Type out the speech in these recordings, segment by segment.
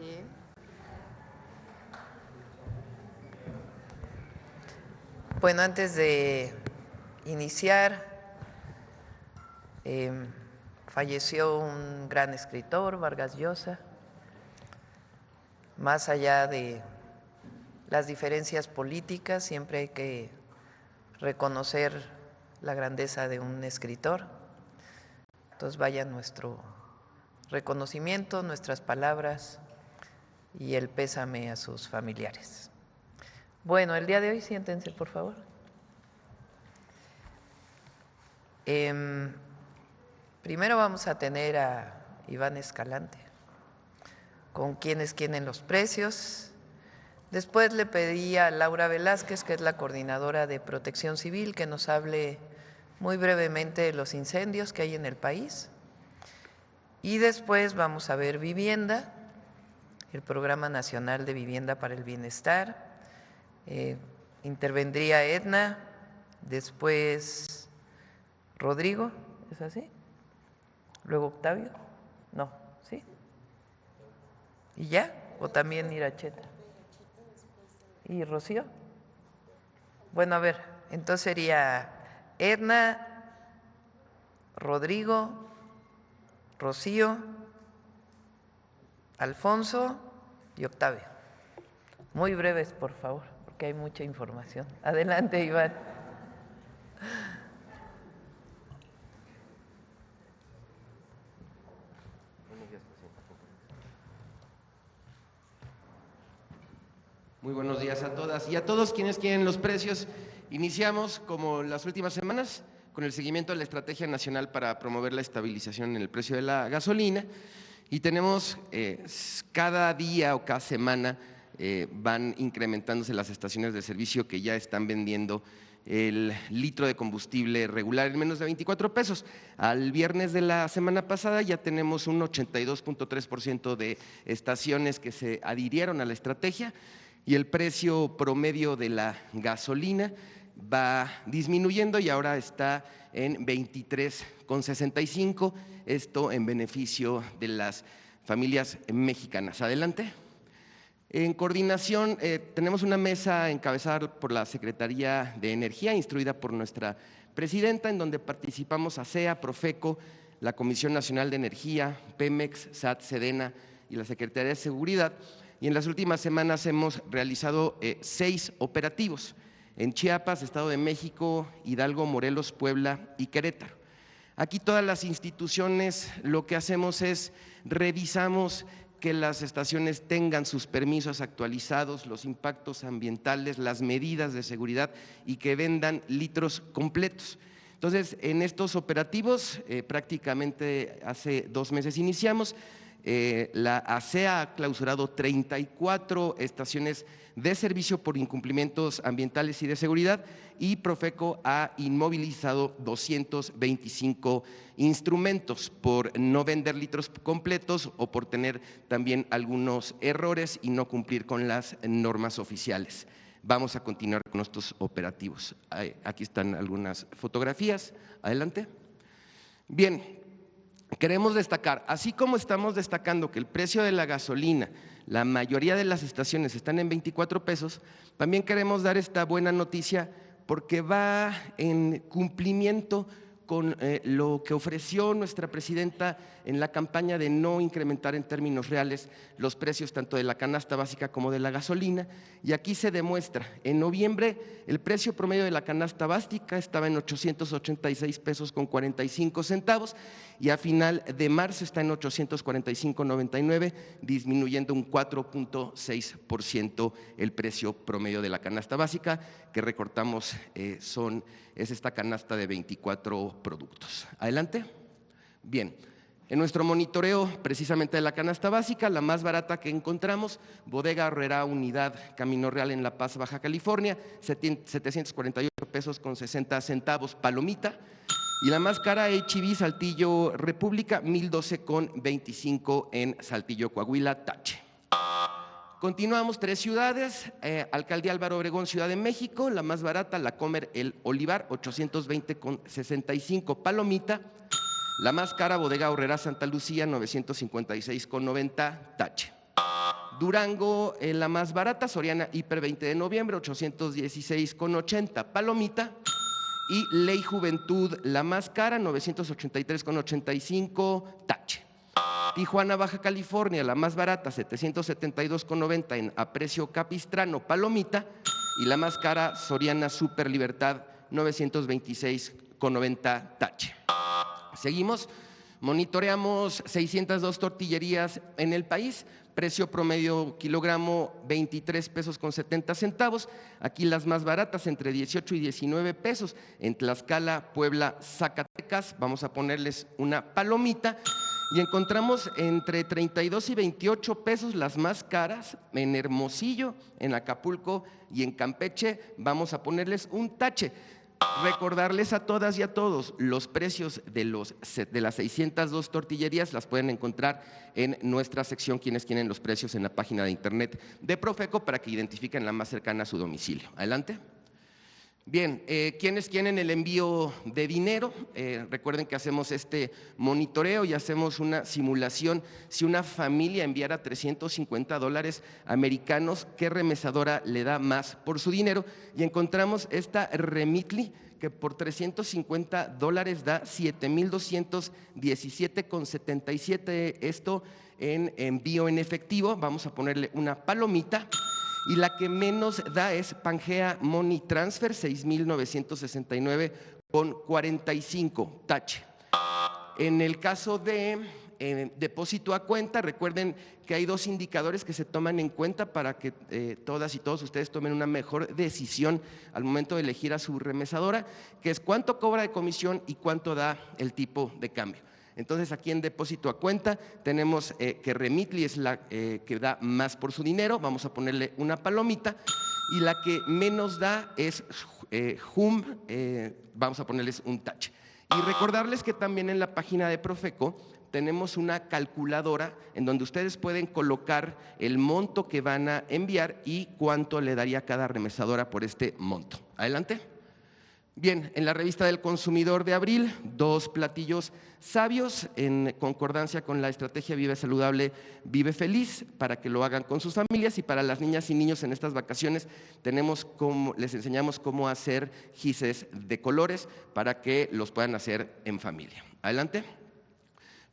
Bien. Bueno, antes de iniciar, falleció un gran escritor, Vargas Llosa. Más allá de las diferencias políticas, siempre hay que reconocer la grandeza de un escritor. Entonces vaya nuestro reconocimiento, nuestras palabras y el pésame a sus familiares. Bueno, el día de hoy siéntense, por favor. Primero vamos a tener a Iván Escalante, con quienes quieren los precios. Después le pedí a Laura Velázquez, que es la coordinadora de Protección Civil, que nos hable muy brevemente de los incendios que hay en el país. Y después vamos a ver vivienda, el Programa Nacional de Vivienda para el Bienestar. Intervendría Edna, después Rodrigo, ¿es así? Luego Octavio, no, ¿sí? ¿Y ya? ¿O también Iracheta? ¿Y Rocío? Bueno, a ver, entonces sería Edna, Rodrigo, Rocío, Alfonso y Octavio. Muy breves, por favor, porque hay mucha información. Adelante, Iván. Muy buenos días a todas y a todos quienes quieren los precios. Iniciamos, como las últimas semanas, con el seguimiento de la Estrategia Nacional para promover la estabilización en el precio de la gasolina. Y tenemos cada día o cada semana van incrementándose las estaciones de servicio que ya están vendiendo el litro de combustible regular en menos de 24 pesos. Al viernes de la semana pasada ya tenemos un 82.3% de estaciones que se adhirieron a la estrategia y el precio promedio de la gasolina va disminuyendo y ahora está en 23,65, esto en beneficio de las familias mexicanas. Adelante. En coordinación, tenemos una mesa encabezada por la Secretaría de Energía, instruida por nuestra presidenta, en donde participamos ASEA, Profeco, la Comisión Nacional de Energía, Pemex, SAT, Sedena y la Secretaría de Seguridad. Y en las últimas semanas hemos realizado 6 operativos en Chiapas, Estado de México, Hidalgo, Morelos, Puebla y Querétaro. Aquí todas las instituciones lo que hacemos es revisamos que las estaciones tengan sus permisos actualizados, los impactos ambientales, las medidas de seguridad y que vendan litros completos. Entonces, en estos operativos, prácticamente hace 2 meses iniciamos. La ASEA ha clausurado 34 estaciones de servicio por incumplimientos ambientales y de seguridad y Profeco ha inmovilizado 225 instrumentos por no vender litros completos o por tener también algunos errores y no cumplir con las normas oficiales. Vamos a continuar con estos operativos. Aquí están algunas fotografías. Adelante. Bien. Queremos destacar, así como estamos destacando que el precio de la gasolina, la mayoría de las estaciones están en 24 pesos, también queremos dar esta buena noticia porque va en cumplimiento con lo que ofreció nuestra presidenta en la campaña de no incrementar en términos reales los precios tanto de la canasta básica como de la gasolina. Y aquí se demuestra, en noviembre el precio promedio de la canasta básica estaba en 886 pesos con 45 centavos y a final de marzo está en 845.99, disminuyendo un 4.6% el precio promedio de la canasta básica, que recortamos es esta canasta de 24 productos. Adelante. Bien, en nuestro monitoreo precisamente de la canasta básica, la más barata que encontramos, Bodega Aurrerá Unidad Camino Real en La Paz, Baja California, 748 pesos con 60 centavos palomita. Y la más cara, H-E-B Saltillo República, 1,012,25 en Saltillo, Coahuila, Tache. Continuamos, 3 ciudades, Alcaldía Álvaro Obregón, Ciudad de México, la más barata, La Comer El Olivar, 820,65 palomita. La más cara, Bodega Aurrerá Santa Lucía, 956,90 Tache. Durango, la más barata, Soriana Hiper 20 de noviembre, 816,80. Palomita. Y Ley Juventud, la más cara, 983,85, tache. Tijuana, Baja California, la más barata, 772,90 a precio capistrano, palomita. Y la más cara, Soriana Super Libertad, 926,90, tache. Seguimos, monitoreamos 602 tortillerías en el país. Precio promedio kilogramo 23 pesos con 70 centavos. Aquí las más baratas entre 18 y 19 pesos. En Tlaxcala, Puebla, Zacatecas, vamos a ponerles una palomita. Y encontramos entre 32 y 28 pesos las más caras en Hermosillo, en Acapulco y en Campeche. Vamos a ponerles un tache. Recordarles a todas y a todos, los precios de las 602 tortillerías las pueden encontrar en nuestra sección Quienes quieren los precios en la página de internet de Profeco para que identifiquen la más cercana a su domicilio. Adelante. Bien, ¿quiénes quieren el envío de dinero? Recuerden que hacemos este monitoreo y hacemos una simulación. Si una familia enviara $350 americanos, ¿qué remesadora le da más por su dinero? Y encontramos esta Remitly, que por $350 da 7,217,77. Esto en envío en efectivo. Vamos a ponerle una palomita. Y la que menos da es Pangea Money Transfer, 6,969,45, tache. En el caso de depósito a cuenta, recuerden que hay dos indicadores que se toman en cuenta para que todas y todos ustedes tomen una mejor decisión al momento de elegir a su remesadora, que es cuánto cobra de comisión y cuánto da el tipo de cambio. Entonces, aquí en depósito a cuenta tenemos que Remitly es la que da más por su dinero, vamos a ponerle una palomita, y la que menos da es Hum, vamos a ponerles un tache. Y recordarles que también en la página de Profeco tenemos una calculadora en donde ustedes pueden colocar el monto que van a enviar y cuánto le daría cada remesadora por este monto. Adelante. Bien, en la revista del consumidor de abril, 2 platillos sabios en concordancia con la estrategia Vive Saludable, Vive Feliz, para que lo hagan con sus familias. Y para las niñas y niños en estas vacaciones les enseñamos cómo hacer gises de colores para que los puedan hacer en familia. Adelante.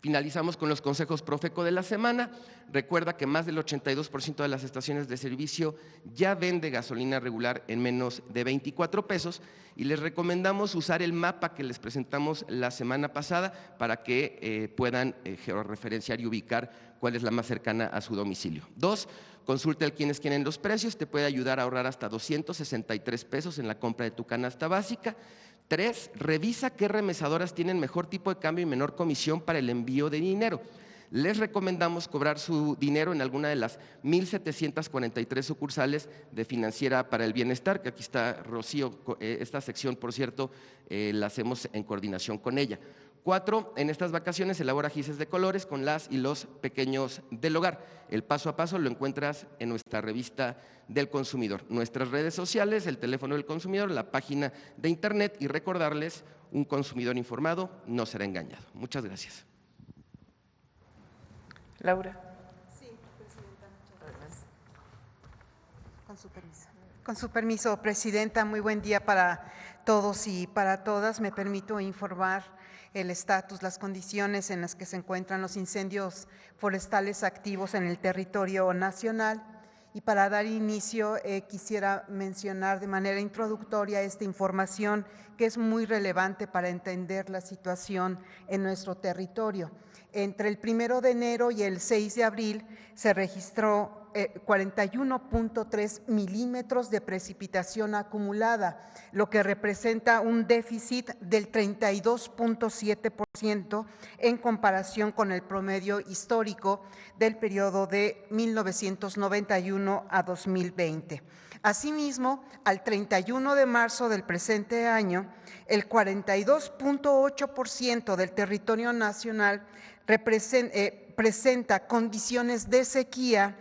Finalizamos con los consejos Profeco de la semana. Recuerda que más del 82% de las estaciones de servicio ya vende gasolina regular en menos de 24 pesos y les recomendamos usar el mapa que les presentamos la semana pasada para que puedan georreferenciar y ubicar cuál es la más cercana a su domicilio. 2, consulte al Quienes quieren los precios, te puede ayudar a ahorrar hasta 263 pesos en la compra de tu canasta básica. 3, revisa qué remesadoras tienen mejor tipo de cambio y menor comisión para el envío de dinero. Les recomendamos cobrar su dinero en alguna de las 1,743 sucursales de Financiera para el Bienestar, que aquí está Rocío. Esta sección, por cierto, la hacemos en coordinación con ella. 4, en estas vacaciones elabora gises de colores con las y los pequeños del hogar. El paso a paso lo encuentras en nuestra revista del consumidor, nuestras redes sociales, el teléfono del consumidor, la página de internet, y recordarles, un consumidor informado no será engañado. Muchas gracias. Laura. Sí, Presidenta, muchas gracias. Con su permiso. Con su permiso, Presidenta, muy buen día para todos y para todas. Me permito informar el estatus, las condiciones en las que se encuentran los incendios forestales activos en el territorio nacional. Y para dar inicio, quisiera mencionar de manera introductoria esta información que es muy relevante para entender la situación en nuestro territorio. Entre el 1 de enero y el 6 de abril se registró 41.3 milímetros de precipitación acumulada, lo que representa un déficit del 32.7% en comparación con el promedio histórico del periodo de 1991 a 2020. Asimismo, al 31 de marzo del presente año, el 42.8% del territorio nacional presenta condiciones de sequía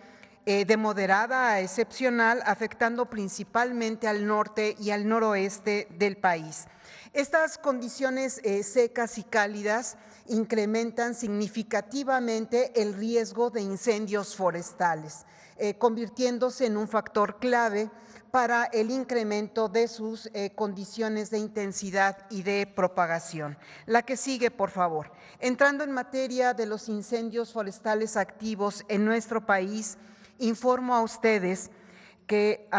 de moderada a excepcional, afectando principalmente al norte y al noroeste del país. Estas condiciones secas y cálidas incrementan significativamente el riesgo de incendios forestales, convirtiéndose en un factor clave para el incremento de sus condiciones de intensidad y de propagación. La que sigue, por favor. Entrando en materia de los incendios forestales activos en nuestro país, informo a ustedes que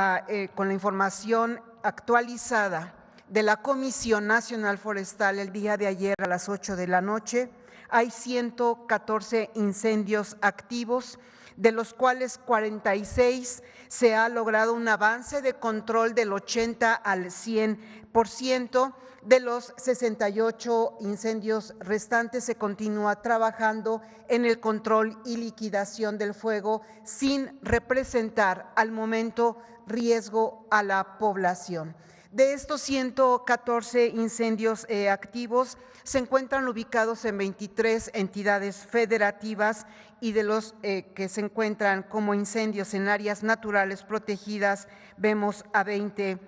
con la información actualizada de la Comisión Nacional Forestal el día de ayer a las 8 de la noche, hay 114 incendios activos, de los cuales 46 se ha logrado un avance de control del 80 al 100%. De los 68 incendios restantes se continúa trabajando en el control y liquidación del fuego sin representar al momento riesgo a la población. De estos 114 incendios activos, se encuentran ubicados en 23 entidades federativas y de los que se encuentran como incendios en áreas naturales protegidas, vemos a 20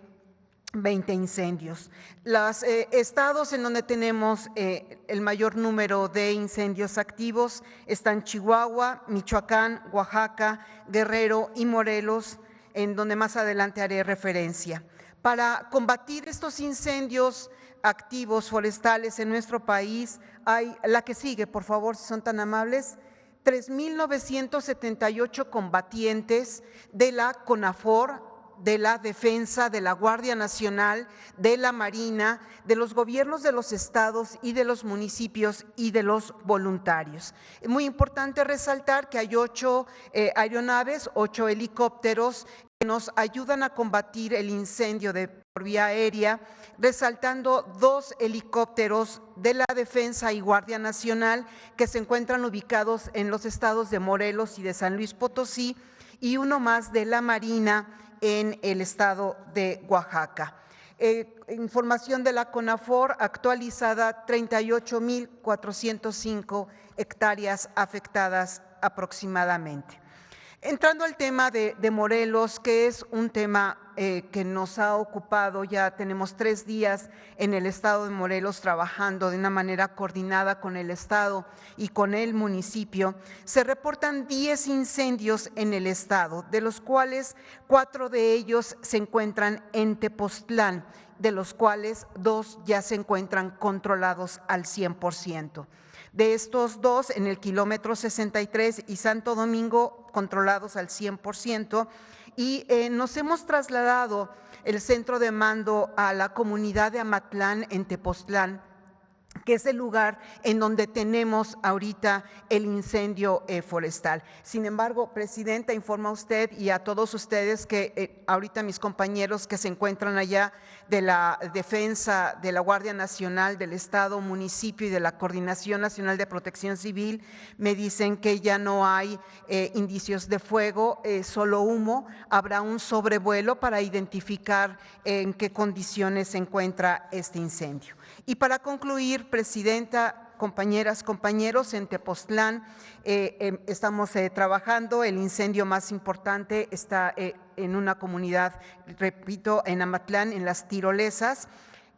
incendios. Los estados en donde tenemos el mayor número de incendios activos están Chihuahua, Michoacán, Oaxaca, Guerrero y Morelos, en donde más adelante haré referencia. Para combatir estos incendios activos forestales en nuestro país, hay la que sigue, por favor, si son tan amables, 3,978 combatientes de la CONAFOR, de la Defensa, de la Guardia Nacional, de la Marina, de los gobiernos de los estados y de los municipios y de los voluntarios. Es muy importante resaltar que hay 8 aeronaves, 8 helicópteros que nos ayudan a combatir el incendio por vía aérea, resaltando 2 helicópteros de la Defensa y Guardia Nacional que se encuentran ubicados en los estados de Morelos y de San Luis Potosí, y uno más de la Marina en el estado de Oaxaca. Información de la CONAFOR actualizada, 38,405 hectáreas afectadas aproximadamente. Entrando al tema de Morelos, que es un tema que nos ha ocupado, ya tenemos 3 días en el estado de Morelos trabajando de una manera coordinada con el estado y con el municipio. Se reportan 10 incendios en el estado, de los cuales 4 de ellos se encuentran en Tepoztlán, de los cuales 2 ya se encuentran controlados al 100%. De estos 2, en el kilómetro 63 y Santo Domingo, controlados al 100%, y nos hemos trasladado el centro de mando a la comunidad de Amatlán en Tepoztlán, que es el lugar en donde tenemos ahorita el incendio forestal. Sin embargo, Presidenta, informa a usted y a todos ustedes que ahorita mis compañeros que se encuentran allá de la Defensa, de la Guardia Nacional, del Estado, municipio y de la Coordinación Nacional de Protección Civil me dicen que ya no hay indicios de fuego, solo humo. Habrá un sobrevuelo para identificar en qué condiciones se encuentra este incendio. Y para concluir, Presidenta, compañeras, compañeros, en Tepoztlán estamos trabajando. El incendio más importante está en una comunidad, repito, en Amatlán, en Las Tirolesas.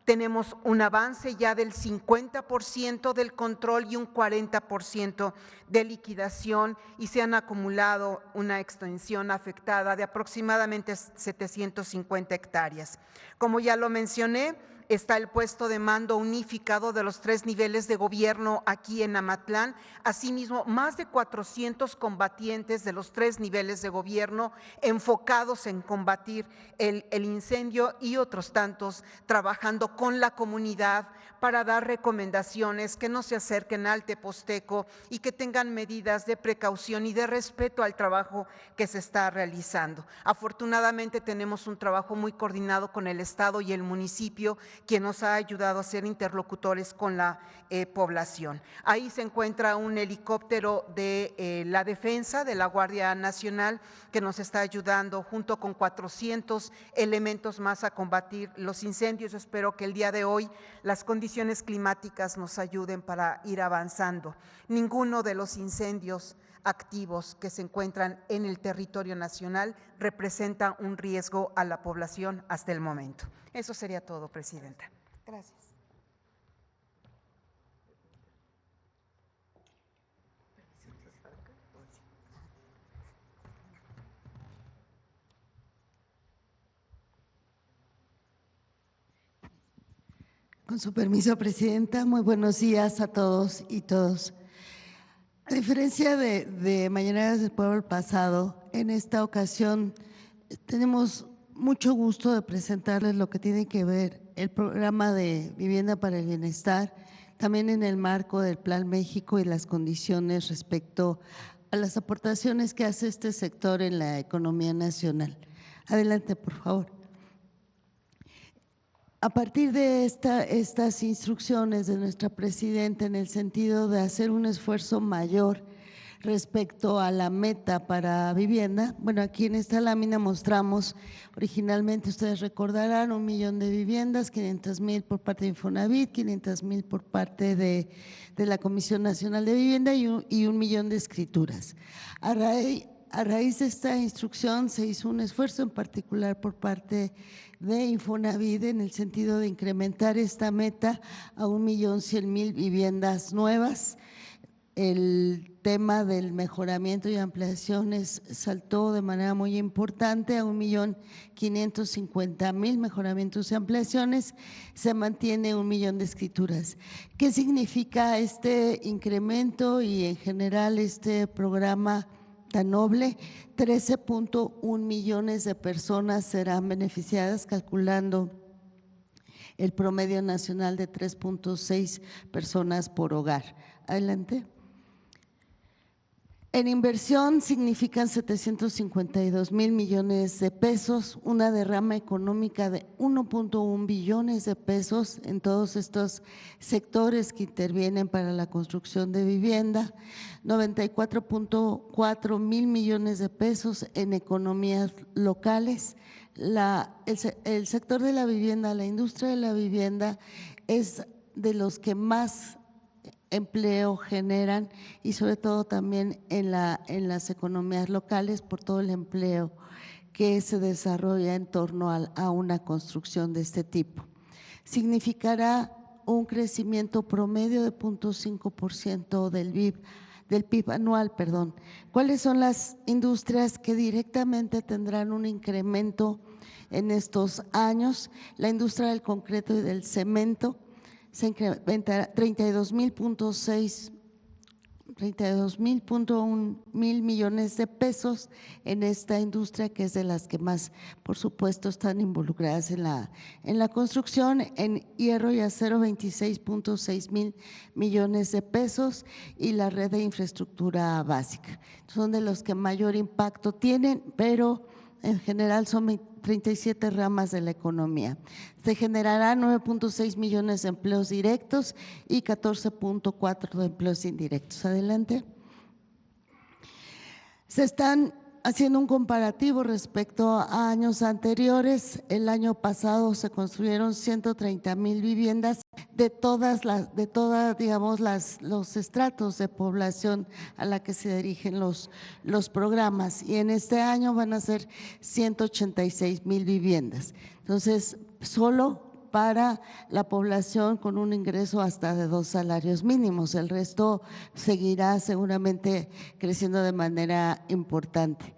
Tenemos un avance ya del 50% del control y un 40% de liquidación, y se han acumulado una extensión afectada de aproximadamente 750 hectáreas. Como ya lo mencioné, está el puesto de mando unificado de los 3 niveles de gobierno aquí en Amatlán. Asimismo, más de 400 combatientes de los 3 niveles de gobierno enfocados en combatir el incendio, y otros tantos trabajando con la comunidad para dar recomendaciones, que no se acerquen al Teposteco y que tengan medidas de precaución y de respeto al trabajo que se está realizando. Afortunadamente tenemos un trabajo muy coordinado con el Estado y el municipio, quien nos ha ayudado a ser interlocutores con la población. Ahí se encuentra un helicóptero de la Defensa, de la Guardia Nacional, que nos está ayudando junto con 400 elementos más a combatir los incendios. Espero que el día de hoy las condiciones climáticas nos ayuden para ir avanzando. Ninguno de los incendios activos que se encuentran en el territorio nacional representa un riesgo a la población hasta el momento. Eso sería todo, Presidenta. Gracias. Con su permiso, Presidenta, muy buenos días a todos y todos. A diferencia de Mañaneras del Pueblo pasado, en esta ocasión tenemos mucho gusto de presentarles lo que tiene que ver el programa de Vivienda para el Bienestar, también en el marco del Plan México y las condiciones respecto a las aportaciones que hace este sector en la economía nacional. Adelante, por favor. A partir de estas instrucciones de nuestra presidenta en el sentido de hacer un esfuerzo mayor respecto a la meta para vivienda, bueno, aquí en esta lámina mostramos, originalmente ustedes recordarán, 1 millón de viviendas, 500,000 por parte de Infonavit, 500,000 por parte de la Comisión Nacional de Vivienda y 1 millón de escrituras. A raíz de esta instrucción se hizo un esfuerzo en particular por parte de Infonavit en el sentido de incrementar esta meta a 1,100,000 viviendas nuevas. El tema del mejoramiento y ampliaciones saltó de manera muy importante a 1,550,000 mejoramientos y ampliaciones. Se mantiene 1 millón de escrituras. ¿Qué significa este incremento y en general este programa tan noble? 13.1 millones de personas serán beneficiadas, calculando el promedio nacional de 3.6 personas por hogar. Adelante. En inversión significan 752,000 millones de pesos, una derrama económica de 1.1 billones de pesos en todos estos sectores que intervienen para la construcción de vivienda, 94.4 mil millones de pesos en economías locales. El sector de la vivienda, la industria de la vivienda es de los que más empleo generan y sobre todo también en las economías locales por todo el empleo que se desarrolla en torno a una construcción de este tipo. Significará un crecimiento promedio de 0.5% del PIB anual, perdón. ¿Cuáles son las industrias que directamente tendrán un incremento en estos años? La industria del concreto y del cemento se incrementa 32,1 mil millones de pesos en esta industria, que es de las que más, por supuesto, están involucradas en la construcción. En hierro y acero, 26,6 mil millones de pesos, y la red de infraestructura básica. Son de los que mayor impacto tienen, pero en general son 37 ramas de la economía. Se generarán 9.6 millones de empleos directos y 14.4 de empleos indirectos. Adelante. Se están haciendo un comparativo respecto a años anteriores. El año pasado se construyeron 130,000 viviendas de digamos, los estratos de población a la que se dirigen los programas, y en este año van a ser 186,000 viviendas. Entonces, solo para la población con un ingreso hasta de 2 salarios mínimos. El resto seguirá seguramente creciendo de manera importante.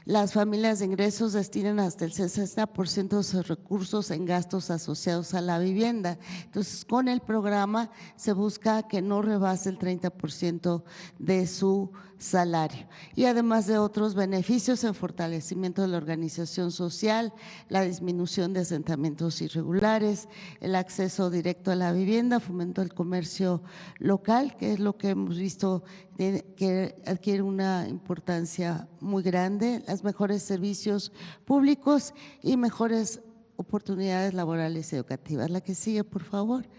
Las familias de ingresos destinan hasta el 60% de sus recursos en gastos asociados a la vivienda. Entonces, con el programa se busca que no rebase el 30% de su salario, y además de otros beneficios en fortalecimiento de la organización social, la disminución de asentamientos irregulares, el acceso directo a la vivienda, fomento del comercio local, que es lo que hemos visto que adquiere una importancia muy grande, los mejores servicios públicos y mejores oportunidades laborales y educativas. La que sigue, por favor.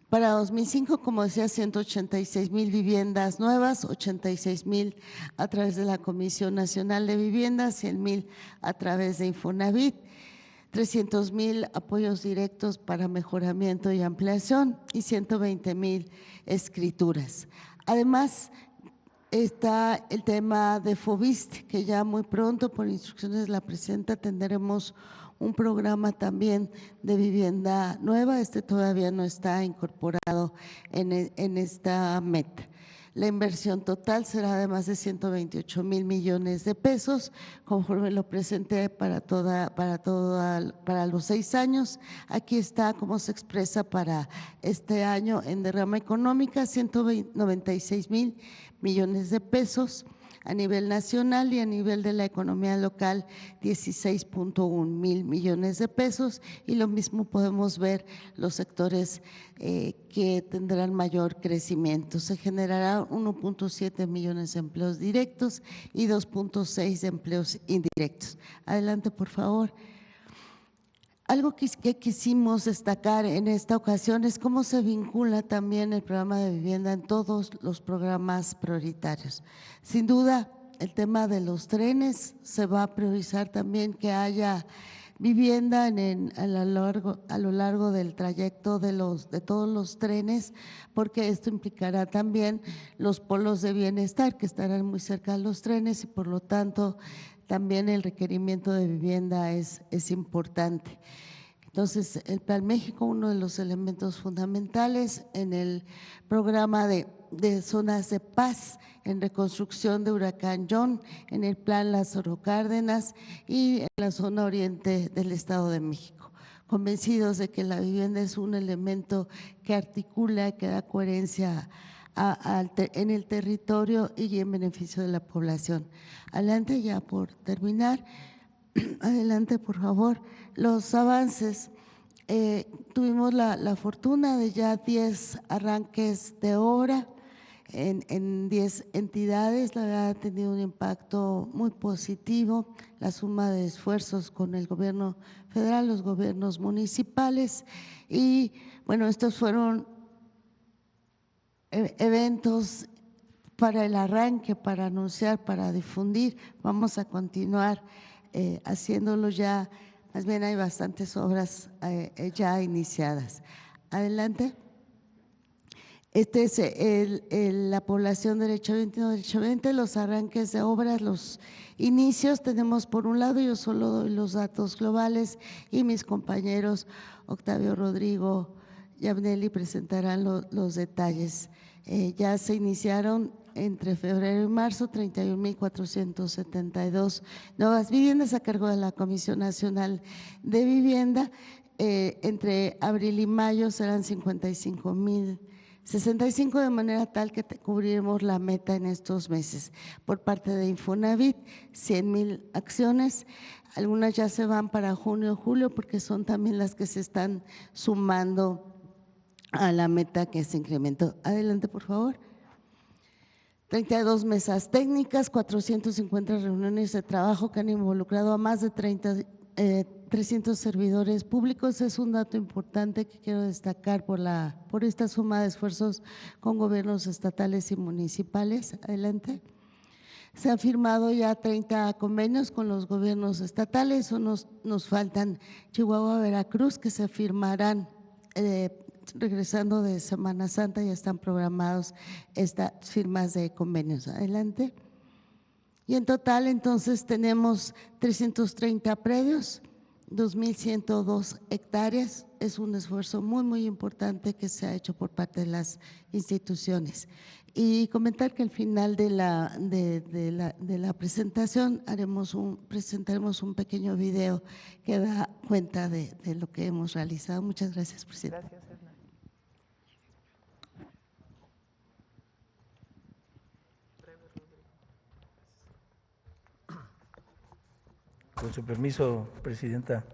Para 2005, como decía, 186,000 viviendas nuevas, 86,000 a través de la Comisión Nacional de Vivienda, 100,000 a través de Infonavit, 300,000 apoyos directos para mejoramiento y ampliación y 120,000 escrituras. Además, está el tema de Foviste, que ya muy pronto, por instrucciones de la presidenta, tendremos un programa también de vivienda nueva. Todavía no está incorporado en esta meta. La inversión total será de más de 128,000 millones de pesos, conforme lo presenté para los 6 años. Aquí está cómo se expresa para este año en derrama económica: 196,000 millones de pesos a nivel nacional, y a nivel de la economía local 16,1 mil millones de pesos, y lo mismo podemos ver los sectores que tendrán mayor crecimiento. Se generará 1,7 millones de empleos directos y 2,6 de empleos indirectos. Adelante, por favor. Algo que quisimos destacar en esta ocasión es cómo se vincula también el programa de vivienda en todos los programas prioritarios. Sin duda, el tema de los trenes se va a priorizar también, que haya vivienda a lo largo del trayecto de todos los trenes, porque esto implicará también los polos de bienestar que estarán muy cerca de los trenes, y por lo tanto también el requerimiento de vivienda es importante. Entonces, el Plan México, uno de los elementos fundamentales en el programa de zonas de paz, en reconstrucción de Huracán John, en el Plan Lázaro Cárdenas y en la zona oriente del Estado de México. Convencidos de que la vivienda es un elemento que articula, que da coherencia en el territorio y en beneficio de la población. Adelante, ya por terminar. Adelante, por favor. Los avances. Tuvimos la fortuna de ya 10 arranques de obra en 10 entidades. La verdad, ha tenido un impacto muy positivo la suma de esfuerzos con el gobierno federal, los gobiernos municipales, y bueno, estos fueron eventos para el arranque, para anunciar, para difundir. Vamos a continuar haciéndolo ya. Más bien hay bastantes obras ya iniciadas. Adelante. Este es la población derecho 21, derecho 20, los arranques de obras, los inicios. Tenemos por un lado, yo solo doy los datos globales y mis compañeros Octavio, Rodrigo y Abneli presentarán los detalles. Ya se iniciaron entre febrero y marzo 31,472 nuevas viviendas a cargo de la Comisión Nacional de Vivienda. Entre abril y mayo serán 55,065, de manera tal que cubriremos la meta en estos meses. Por parte de Infonavit, 100,000 acciones. Algunas ya se van para junio, julio, porque son también las que se están sumando a la meta que se incrementó. Adelante, por favor. 32 mesas técnicas, 450 reuniones de trabajo que han involucrado a más de 300 servidores públicos. Es un dato importante que quiero destacar por esta suma de esfuerzos con gobiernos estatales y municipales. Adelante. Se han firmado ya 30 convenios con los gobiernos estatales, nos faltan Chihuahua, Veracruz, que se firmarán regresando de Semana Santa. Ya están programados estas firmas de convenios. Adelante. Y en total entonces tenemos 330 predios, 2,102 hectáreas. Es un esfuerzo muy importante que se ha hecho por parte de las instituciones. Y comentar que al final de la presentación presentaremos un pequeño video que da cuenta de lo que hemos realizado. Muchas gracias, presidente. Gracias, Hernán. Con su permiso, presidenta.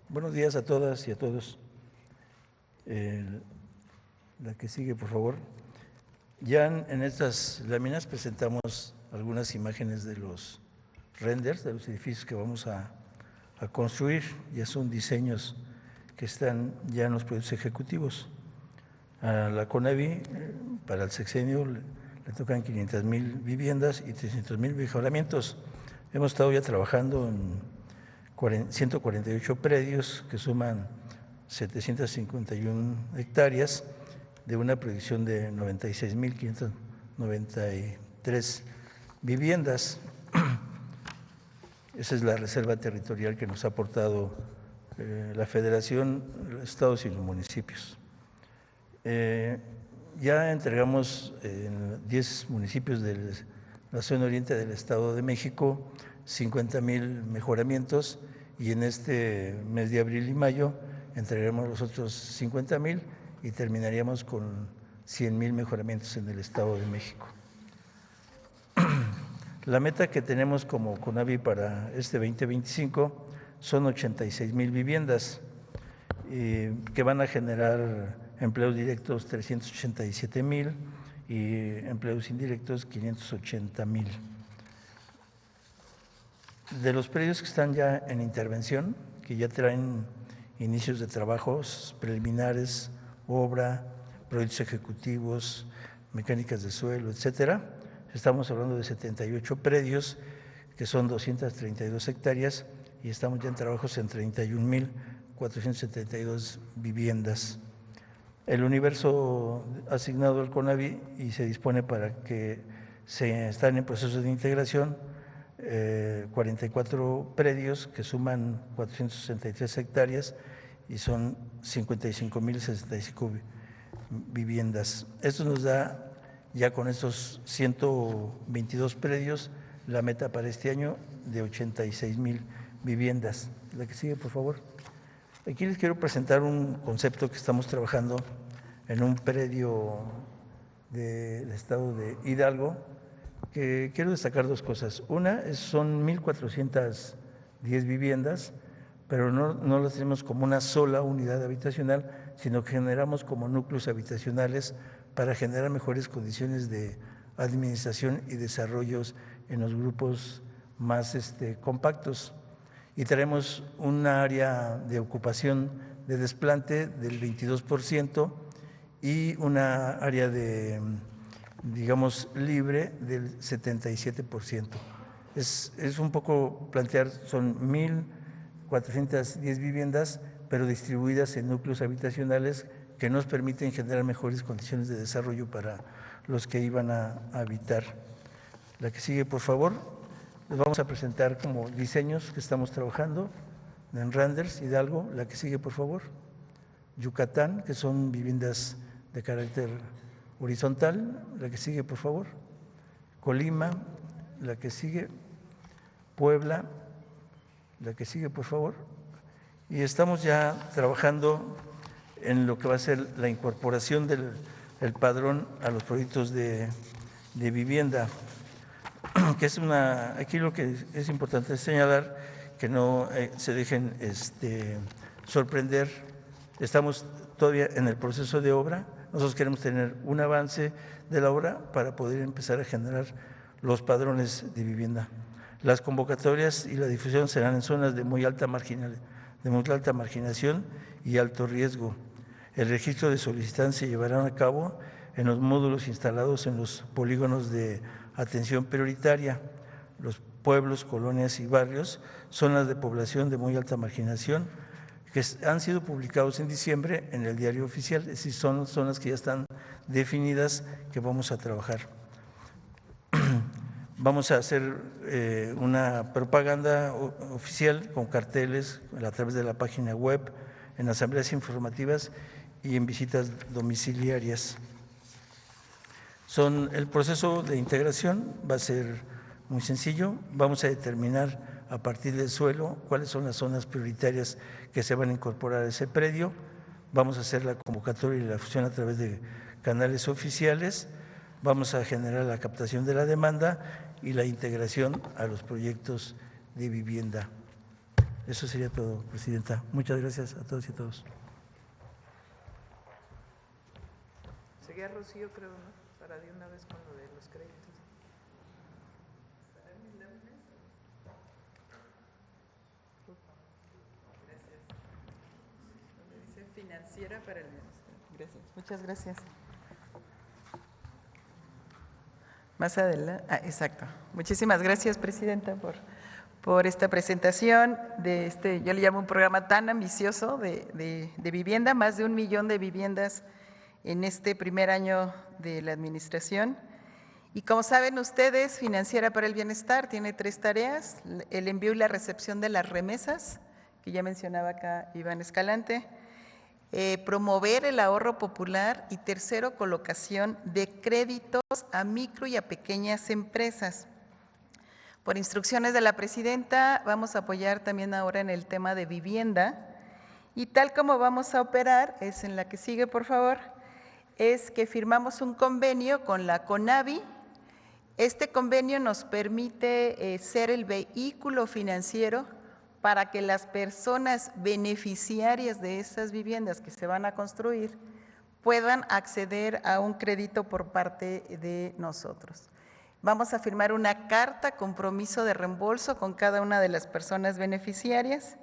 Buenos días a todas y a todos. La que sigue, por favor. Ya en estas láminas presentamos algunas imágenes de los renders de los edificios que vamos a construir. Ya son diseños que están ya en los proyectos ejecutivos. A la CONAVI, para el sexenio, le tocan 500,000 viviendas y 300,000 mejoramientos. Hemos estado ya trabajando en 148 predios que suman 751 hectáreas de una proyección de 96,593 viviendas. Esa es la reserva territorial que nos ha aportado la Federación, los estados y los municipios. ya entregamos en 10 municipios de la zona oriente del Estado de México 50,000 mejoramientos, y en este mes de abril y mayo entregaremos los otros 50,000 y terminaríamos con 100,000 mejoramientos en el Estado de México. La meta que tenemos como CONAVI para este 2025 son 86,000 viviendas que van a generar empleos directos 387,000 y empleos indirectos 580,000. De los predios que están ya en intervención, que ya traen inicios de trabajos preliminares, obra, proyectos ejecutivos, mecánicas de suelo, etcétera, estamos hablando de 78 predios, que son 232 hectáreas, y estamos ya en trabajos en 31,472 viviendas. El universo asignado al CONAVI y se dispone para que se están en proceso de integración 44 predios que suman 463 hectáreas y son 55,065 viviendas. Esto nos da, ya con estos 122 predios, la meta para este año de 86,000 viviendas. La que sigue, por favor. Aquí les quiero presentar un concepto que estamos trabajando en un predio del estado de Hidalgo, que quiero destacar dos cosas. Una, son 1,410 viviendas, pero no las tenemos como una sola unidad habitacional, sino que generamos como núcleos habitacionales para generar mejores condiciones de administración y desarrollos en los grupos más compactos. Y tenemos un área de ocupación de desplante del 22% y una área de, digamos, libre del 77%. Es un poco plantear, son 1,410 viviendas, pero distribuidas en núcleos habitacionales que nos permiten generar mejores condiciones de desarrollo para los que iban a habitar. La que sigue, por favor. Les vamos a presentar como diseños que estamos trabajando en Renders, Hidalgo. La que sigue, por favor. Yucatán, que son viviendas de carácter horizontal. La que sigue, por favor. Colima. La que sigue. Puebla. La que sigue, por favor. Y estamos ya trabajando en lo que va a ser la incorporación del padrón a los proyectos de vivienda, que es aquí lo que es importante señalar, que no se dejen sorprender. Estamos todavía en el proceso de obra. Nosotros queremos tener un avance de la obra para poder empezar a generar los padrones de vivienda. Las convocatorias y la difusión serán en zonas de muy alta marginación y alto riesgo. El registro de solicitantes se llevará a cabo en los módulos instalados en los polígonos de atención prioritaria. Los pueblos, colonias y barrios, zonas de población de muy alta marginación, que han sido publicados en diciembre en el Diario Oficial, es decir, son zonas que ya están definidas que vamos a trabajar. Vamos a hacer una propaganda oficial con carteles a través de la página web, en asambleas informativas y en visitas domiciliarias. El proceso de integración va a ser muy sencillo. Vamos a determinar a partir del suelo cuáles son las zonas prioritarias que se van a incorporar a ese predio. Vamos a hacer la convocatoria y la fusión a través de canales oficiales. Vamos a generar la captación de la demanda y la integración a los proyectos de vivienda. Eso sería todo, Presidenta. Muchas gracias a todos y a todos. Seguía Rocío, creo, ¿no? Para de una vez con lo de los créditos. Gracias. Dice financiera para el ministro. Gracias. Muchas gracias. Más adelante. Exacto. Muchísimas gracias, Presidenta, por esta presentación de yo le llamo un programa tan ambicioso de vivienda, más de 1 millón de viviendas en este primer año de la administración. Y como saben ustedes, Financiera para el Bienestar tiene 3 tareas: el envío y la recepción de las remesas, que ya mencionaba acá Iván Escalante, promover el ahorro popular y tercero, colocación de créditos a micro y a pequeñas empresas. Por instrucciones de la presidenta, vamos a apoyar también ahora en el tema de vivienda y tal como vamos a operar, es en la que sigue, por favor, es que firmamos un convenio con la CONAVI. Este convenio nos permite ser el vehículo financiero para que las personas beneficiarias de esas viviendas que se van a construir puedan acceder a un crédito por parte de nosotros. Vamos a firmar una carta compromiso de reembolso con cada una de las personas beneficiarias.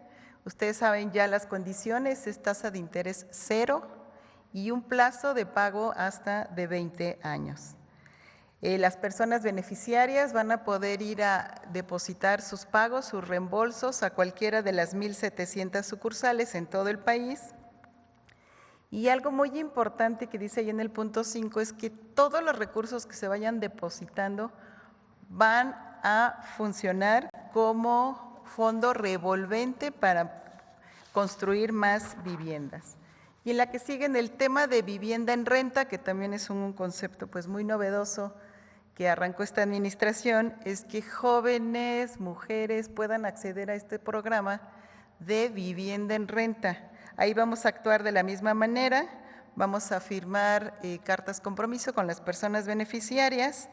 Ustedes saben ya las condiciones, es tasa de interés 0 y un plazo de pago hasta de 20 años. Las personas beneficiarias van a poder ir a depositar sus pagos, sus reembolsos a cualquiera de las 1,700 sucursales en todo el país. Y algo muy importante que dice ahí en el punto 5 es que todos los recursos que se vayan depositando van a funcionar como fondo revolvente para construir más viviendas. Y en la que sigue en el tema de vivienda en renta, que también es un concepto pues muy novedoso que arrancó esta administración, es que jóvenes, mujeres puedan acceder a este programa de vivienda en renta. Ahí vamos a actuar de la misma manera, vamos a firmar cartas compromiso con las personas beneficiarias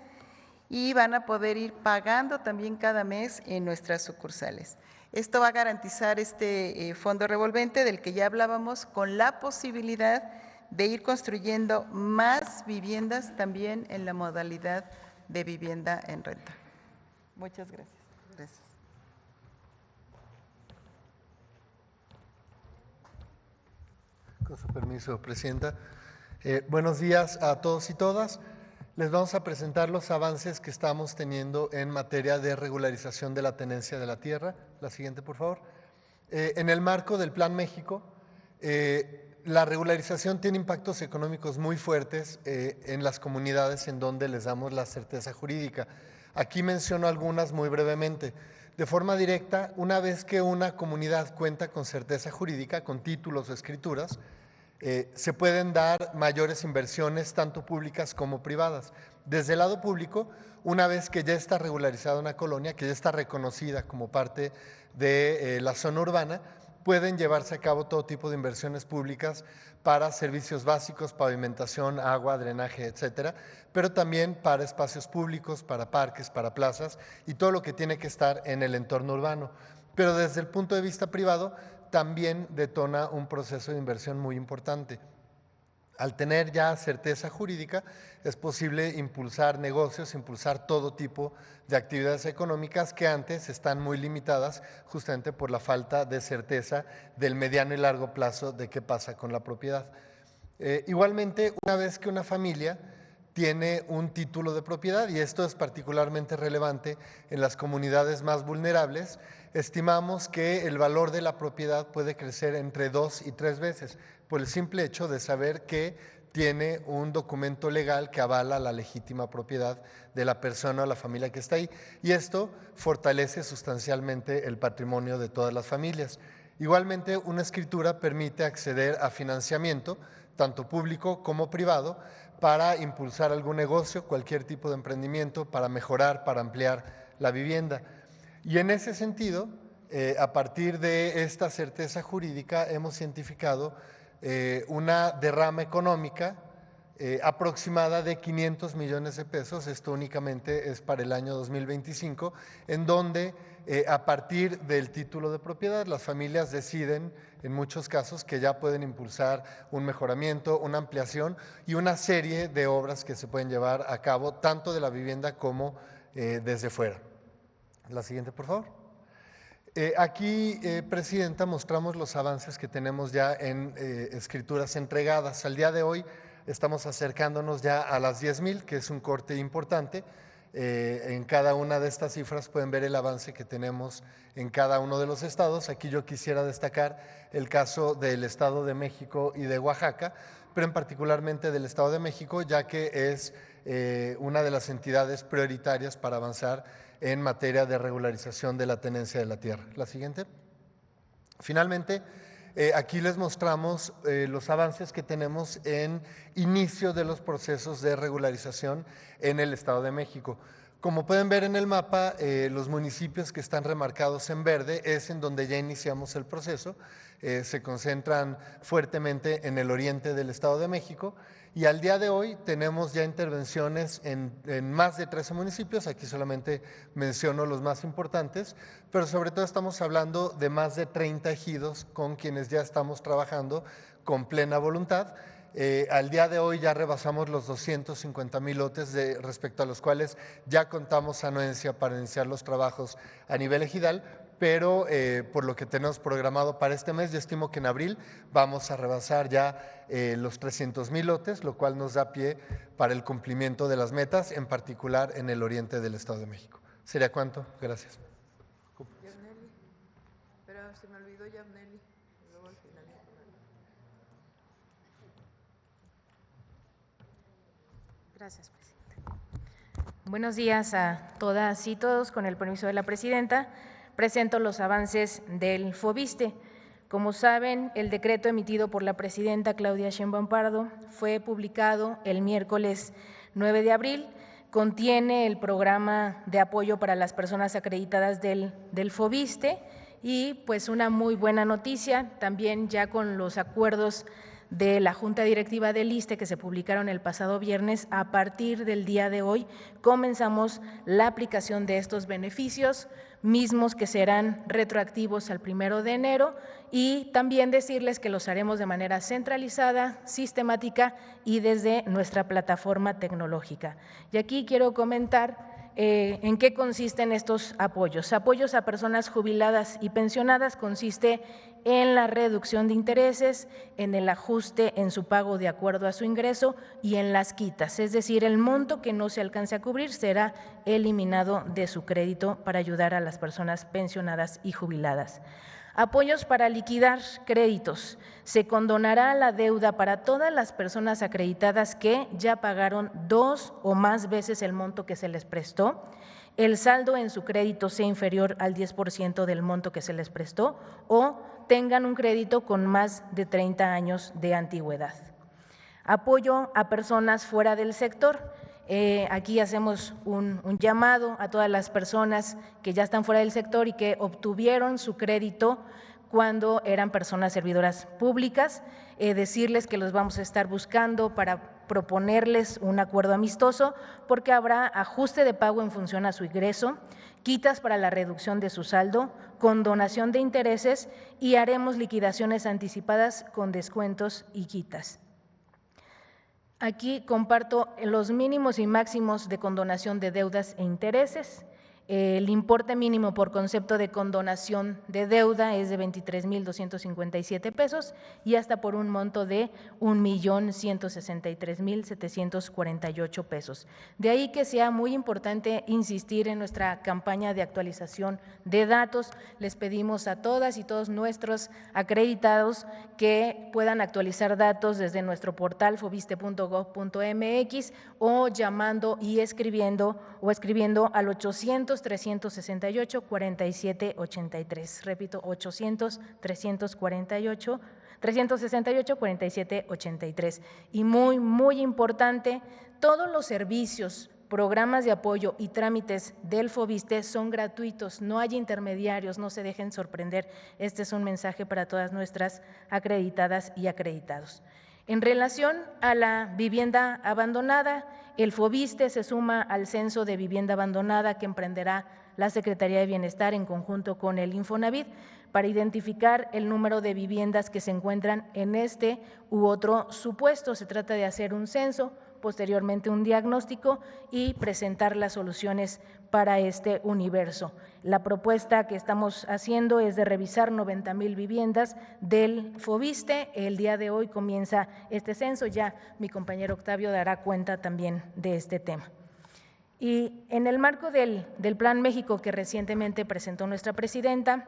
y van a poder ir pagando también cada mes en nuestras sucursales. Esto va a garantizar este fondo revolvente del que ya hablábamos, con la posibilidad de ir construyendo más viviendas también en la modalidad de vivienda en renta. Muchas gracias. Gracias. Con su permiso, Presidenta. Buenos días a todos y todas. Les vamos a presentar los avances que estamos teniendo en materia de regularización de la tenencia de la tierra. La siguiente, por favor. En el marco del Plan México, la regularización tiene impactos económicos muy fuertes en las comunidades en donde les damos la certeza jurídica. Aquí menciono algunas muy brevemente. De forma directa, una vez que una comunidad cuenta con certeza jurídica, con títulos o escrituras, se pueden dar mayores inversiones, tanto públicas como privadas. Desde el lado público, una vez que ya está regularizada una colonia, que ya está reconocida como parte de la zona urbana, pueden llevarse a cabo todo tipo de inversiones públicas para servicios básicos, pavimentación, agua, drenaje, etcétera, pero también para espacios públicos, para parques, para plazas y todo lo que tiene que estar en el entorno urbano. Pero desde el punto de vista privado, también detona un proceso de inversión muy importante. Al tener ya certeza jurídica, es posible impulsar negocios, impulsar todo tipo de actividades económicas que antes están muy limitadas justamente por la falta de certeza del mediano y largo plazo de qué pasa con la propiedad. Igualmente, una vez que una familia tiene un título de propiedad, y esto es particularmente relevante en las comunidades más vulnerables, estimamos que el valor de la propiedad puede crecer entre 2 y 3 veces por el simple hecho de saber que tiene un documento legal que avala la legítima propiedad de la persona o la familia que está ahí. Y esto fortalece sustancialmente el patrimonio de todas las familias. Igualmente, una escritura permite acceder a financiamiento, tanto público como privado, para impulsar algún negocio, cualquier tipo de emprendimiento, para mejorar, para ampliar la vivienda. Y en ese sentido, a partir de esta certeza jurídica, hemos identificado una derrama económica aproximada de 500 millones de pesos, esto únicamente es para el año 2025, en donde a partir del título de propiedad las familias deciden en muchos casos que ya pueden impulsar un mejoramiento, una ampliación y una serie de obras que se pueden llevar a cabo tanto de la vivienda como desde fuera. La siguiente, por favor. Aquí, Presidenta, mostramos los avances que tenemos ya en escrituras entregadas. Al día de hoy estamos acercándonos ya a las 10,000, que es un corte importante. En cada una de estas cifras pueden ver el avance que tenemos en cada uno de los estados. Aquí yo quisiera destacar el caso del Estado de México y de Oaxaca, pero en particularmente del Estado de México, ya que es una de las entidades prioritarias para avanzar en materia de regularización de la tenencia de la tierra. La siguiente. Finalmente, Aquí les mostramos los avances que tenemos en inicio de los procesos de regularización en el Estado de México. Como pueden ver en el mapa, los municipios que están remarcados en verde es en donde ya iniciamos el proceso. Se concentran fuertemente en el oriente del Estado de México y al día de hoy tenemos ya intervenciones en más de 13 municipios, aquí solamente menciono los más importantes, pero sobre todo estamos hablando de más de 30 ejidos con quienes ya estamos trabajando con plena voluntad. Al día de hoy ya rebasamos los 250,000 lotes respecto a los cuales ya contamos anuencia para iniciar los trabajos a nivel ejidal, pero por lo que tenemos programado para este mes, yo estimo que en abril vamos a rebasar ya los 300,000 lotes, lo cual nos da pie para el cumplimiento de las metas, en particular en el oriente del Estado de México. ¿Sería cuánto? Gracias. Yamneli, pero se me olvidó Yamneli, luego al final. Gracias, presidenta. Buenos días a todas y todos. Con el permiso de la presidenta, presento los avances del FOBISTE. Como saben, el decreto emitido por la presidenta Claudia Sheinbaum Pardo fue publicado el miércoles 9 de abril. Contiene el programa de apoyo para las personas acreditadas del FOBISTE y pues una muy buena noticia, también ya con los acuerdos de la Junta Directiva del ISSSTE que se publicaron el pasado viernes, a partir del día de hoy comenzamos la aplicación de estos beneficios, mismos que serán retroactivos al 1 de enero, y también decirles que los haremos de manera centralizada, sistemática y desde nuestra plataforma tecnológica. Y aquí quiero comentar ¿en qué consisten estos apoyos? Apoyos a personas jubiladas y pensionadas consiste en la reducción de intereses, en el ajuste en su pago de acuerdo a su ingreso y en las quitas, es decir, el monto que no se alcance a cubrir será eliminado de su crédito para ayudar a las personas pensionadas y jubiladas. Apoyos para liquidar créditos. Se condonará la deuda para todas las personas acreditadas que ya pagaron 2 o más veces el monto que se les prestó, el saldo en su crédito sea inferior al 10% del monto que se les prestó o tengan un crédito con más de 30 años de antigüedad. Apoyo a personas fuera del sector. Aquí hacemos un llamado a todas las personas que ya están fuera del sector y que obtuvieron su crédito cuando eran personas servidoras públicas, decirles que los vamos a estar buscando para proponerles un acuerdo amistoso, porque habrá ajuste de pago en función a su ingreso, quitas para la reducción de su saldo, condonación de intereses y haremos liquidaciones anticipadas con descuentos y quitas. Aquí comparto los mínimos y máximos de condonación de deudas e intereses. El importe mínimo por concepto de condonación de deuda es de 23,257 pesos y hasta por un monto de 1,163,748 pesos. De ahí que sea muy importante insistir en nuestra campaña de actualización de datos. Les pedimos a todas y todos nuestros acreditados que puedan actualizar datos desde nuestro portal fobiste.gov.mx o llamando y escribiendo al 800-368-4783. Repito, 800-368-4783. Y muy importante, todos los servicios, programas de apoyo y trámites del FOBISTE son gratuitos, no hay intermediarios, no se dejen sorprender. Este es un mensaje para todas nuestras acreditadas y acreditados. En relación a la vivienda abandonada, el FOBISTE se suma al censo de vivienda abandonada que emprenderá la Secretaría de Bienestar en conjunto con el Infonavit para identificar el número de viviendas que se encuentran en este u otro supuesto. Se trata de hacer un censo, posteriormente un diagnóstico y presentar las soluciones para este universo. La propuesta que estamos haciendo es de revisar 90,000 viviendas del FOBISTE. El día de hoy comienza este censo, ya mi compañero Octavio dará cuenta también de este tema. Y en el marco del Plan México que recientemente presentó nuestra presidenta,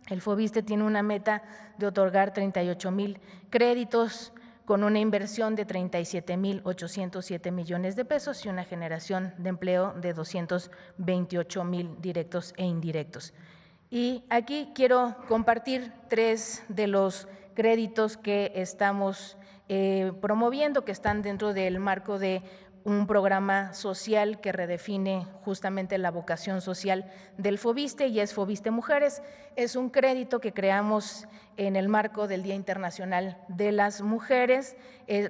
el FOBISTE tiene una meta de otorgar 38,000 créditos con una inversión de 37,807 millones de pesos y una generación de empleo de 228,000 directos e indirectos. Y aquí quiero compartir 3 de los créditos que estamos promoviendo, que están dentro del marco de un programa social que redefine justamente la vocación social del FOVISSSTE y es FOVISSSTE Mujeres. Es un crédito que creamos en el marco del Día Internacional de las Mujeres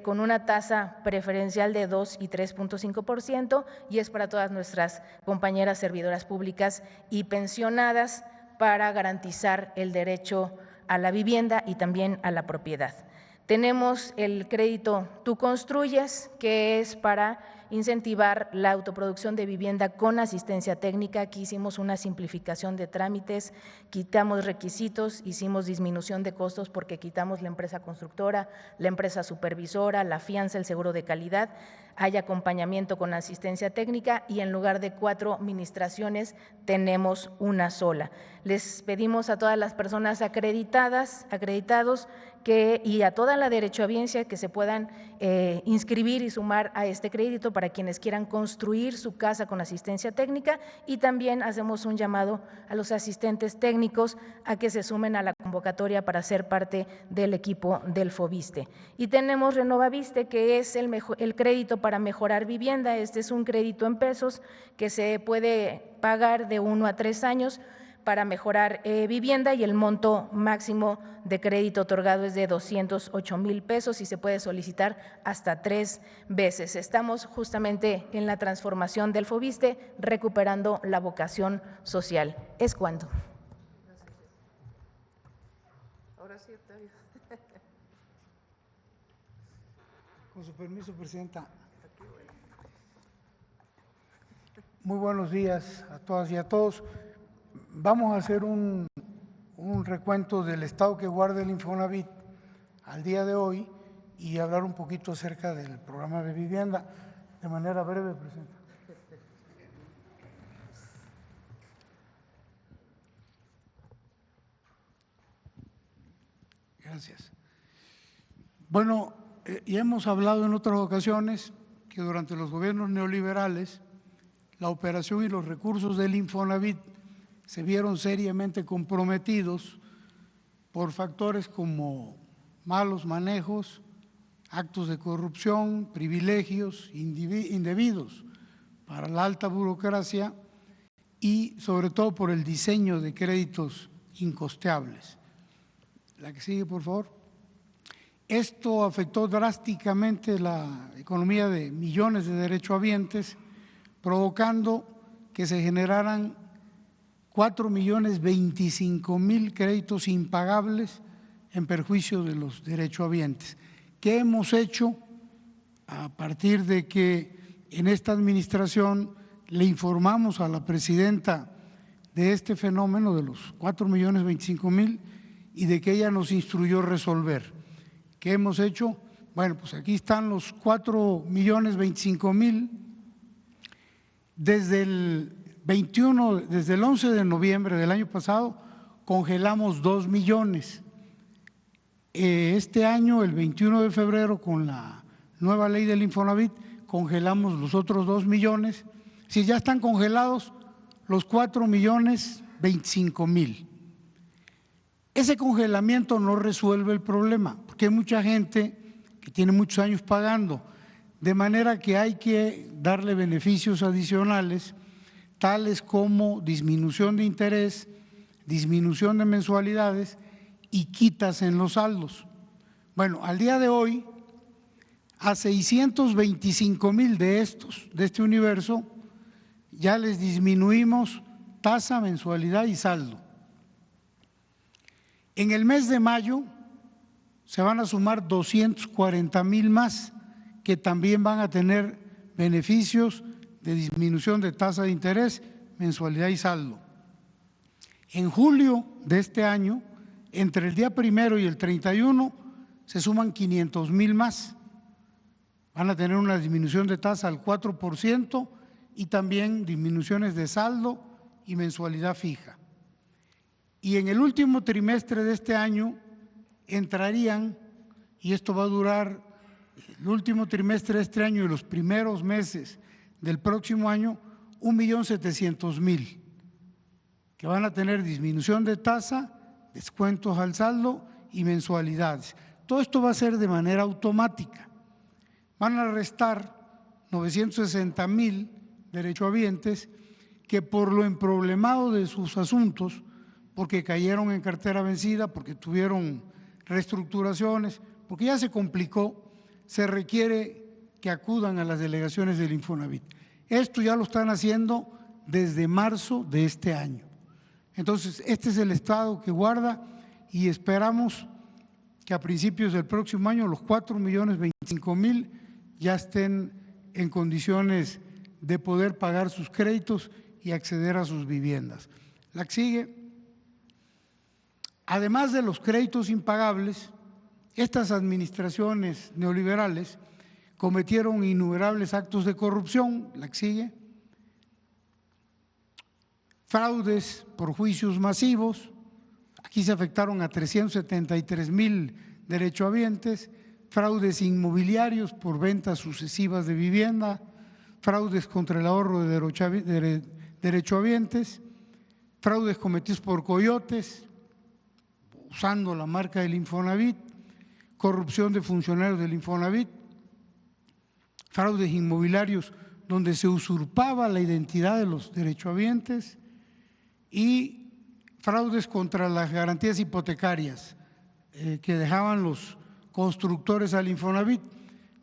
con una tasa preferencial de 2 y 3.5% y es para todas nuestras compañeras servidoras públicas y pensionadas para garantizar el derecho a la vivienda y también a la propiedad. Tenemos el crédito Tú Construyes, que es para incentivar la autoproducción de vivienda con asistencia técnica. Aquí hicimos una simplificación de trámites, quitamos requisitos, hicimos disminución de costos porque quitamos la empresa constructora, la empresa supervisora, la fianza, el seguro de calidad, hay acompañamiento con asistencia técnica y en lugar de 4 administraciones tenemos una sola. Les pedimos a todas las personas acreditados y a toda la derechohabiencia que se puedan inscribir y sumar a este crédito para quienes quieran construir su casa con asistencia técnica y también hacemos un llamado a los asistentes técnicos a que se sumen a la convocatoria para ser parte del equipo del FOVISSSTE. Y tenemos Renovaviste, que es el crédito para mejorar vivienda. Este es un crédito en pesos que se puede pagar de 1 a 3 años para mejorar vivienda y el monto máximo de crédito otorgado es de 208,000 pesos y se puede solicitar hasta 3 veces. Estamos justamente en la transformación del FOVISSSTE, recuperando la vocación social. ¿Es cuándo? Ahora sí, Octavio. Con su permiso, Presidenta. Muy buenos días a todas y a todos. Vamos a hacer un recuento del estado que guarda el Infonavit al día de hoy y hablar un poquito acerca del programa de vivienda de manera breve, Presidenta. Gracias. Bueno, ya hemos hablado en otras ocasiones que durante los gobiernos neoliberales la operación y los recursos del Infonavit se vieron seriamente comprometidos por factores como malos manejos, actos de corrupción, privilegios indebidos para la alta burocracia y sobre todo por el diseño de créditos incosteables. La que sigue, por favor. Esto afectó drásticamente la economía de millones de derechohabientes, provocando que se generaran 4.025.000 créditos impagables en perjuicio de los derechohabientes. ¿Qué hemos hecho a partir de que en esta administración le informamos a la presidenta de este fenómeno de los 4.025.000 y de que ella nos instruyó resolver? ¿Qué hemos hecho? Bueno, pues aquí están los 4.025.000. Desde el 11 de noviembre del año pasado congelamos 2 millones. Este año, el 21 de febrero, con la nueva ley del Infonavit, congelamos los otros 2 millones. Si ya están congelados los 4.025.000. Ese congelamiento no resuelve el problema, porque hay mucha gente que tiene muchos años pagando, de manera que hay que darle beneficios adicionales, tales como disminución de interés, disminución de mensualidades y quitas en los saldos. Bueno, al día de hoy, a 625.000 de este universo, ya les disminuimos tasa, mensualidad y saldo. En el mes de mayo se van a sumar 240.000 más que también van a tener beneficios de disminución de tasa de interés, mensualidad y saldo. En julio de este año, entre el día 1 y el 31, se suman 500.000 más. Van a tener una disminución de tasa al 4% y también disminuciones de saldo y mensualidad fija. Y en el último trimestre de este año entrarían, y esto va a durar el último trimestre de este año y los primeros meses del próximo año, 1.700.000, que van a tener disminución de tasa, descuentos al saldo y mensualidades. Todo esto va a ser de manera automática. Van a restar 960,000 derechohabientes que por lo emproblemado de sus asuntos, porque cayeron en cartera vencida, porque tuvieron reestructuraciones, porque ya se complicó, se requiere que acudan a las delegaciones del Infonavit. Esto ya lo están haciendo desde marzo de este año. Entonces, este es el estado que guarda y esperamos que a principios del próximo año los 4.025.000 ya estén en condiciones de poder pagar sus créditos y acceder a sus viviendas. La que sigue. Además de los créditos impagables, estas administraciones neoliberales cometieron innumerables actos de corrupción, la que sigue, fraudes por juicios masivos, aquí se afectaron a 373,000 derechohabientes, fraudes inmobiliarios por ventas sucesivas de vivienda, fraudes contra el ahorro de derechohabientes, fraudes cometidos por coyotes, usando la marca del Infonavit, corrupción de funcionarios del Infonavit, fraudes inmobiliarios donde se usurpaba la identidad de los derechohabientes y fraudes contra las garantías hipotecarias que dejaban los constructores al Infonavit.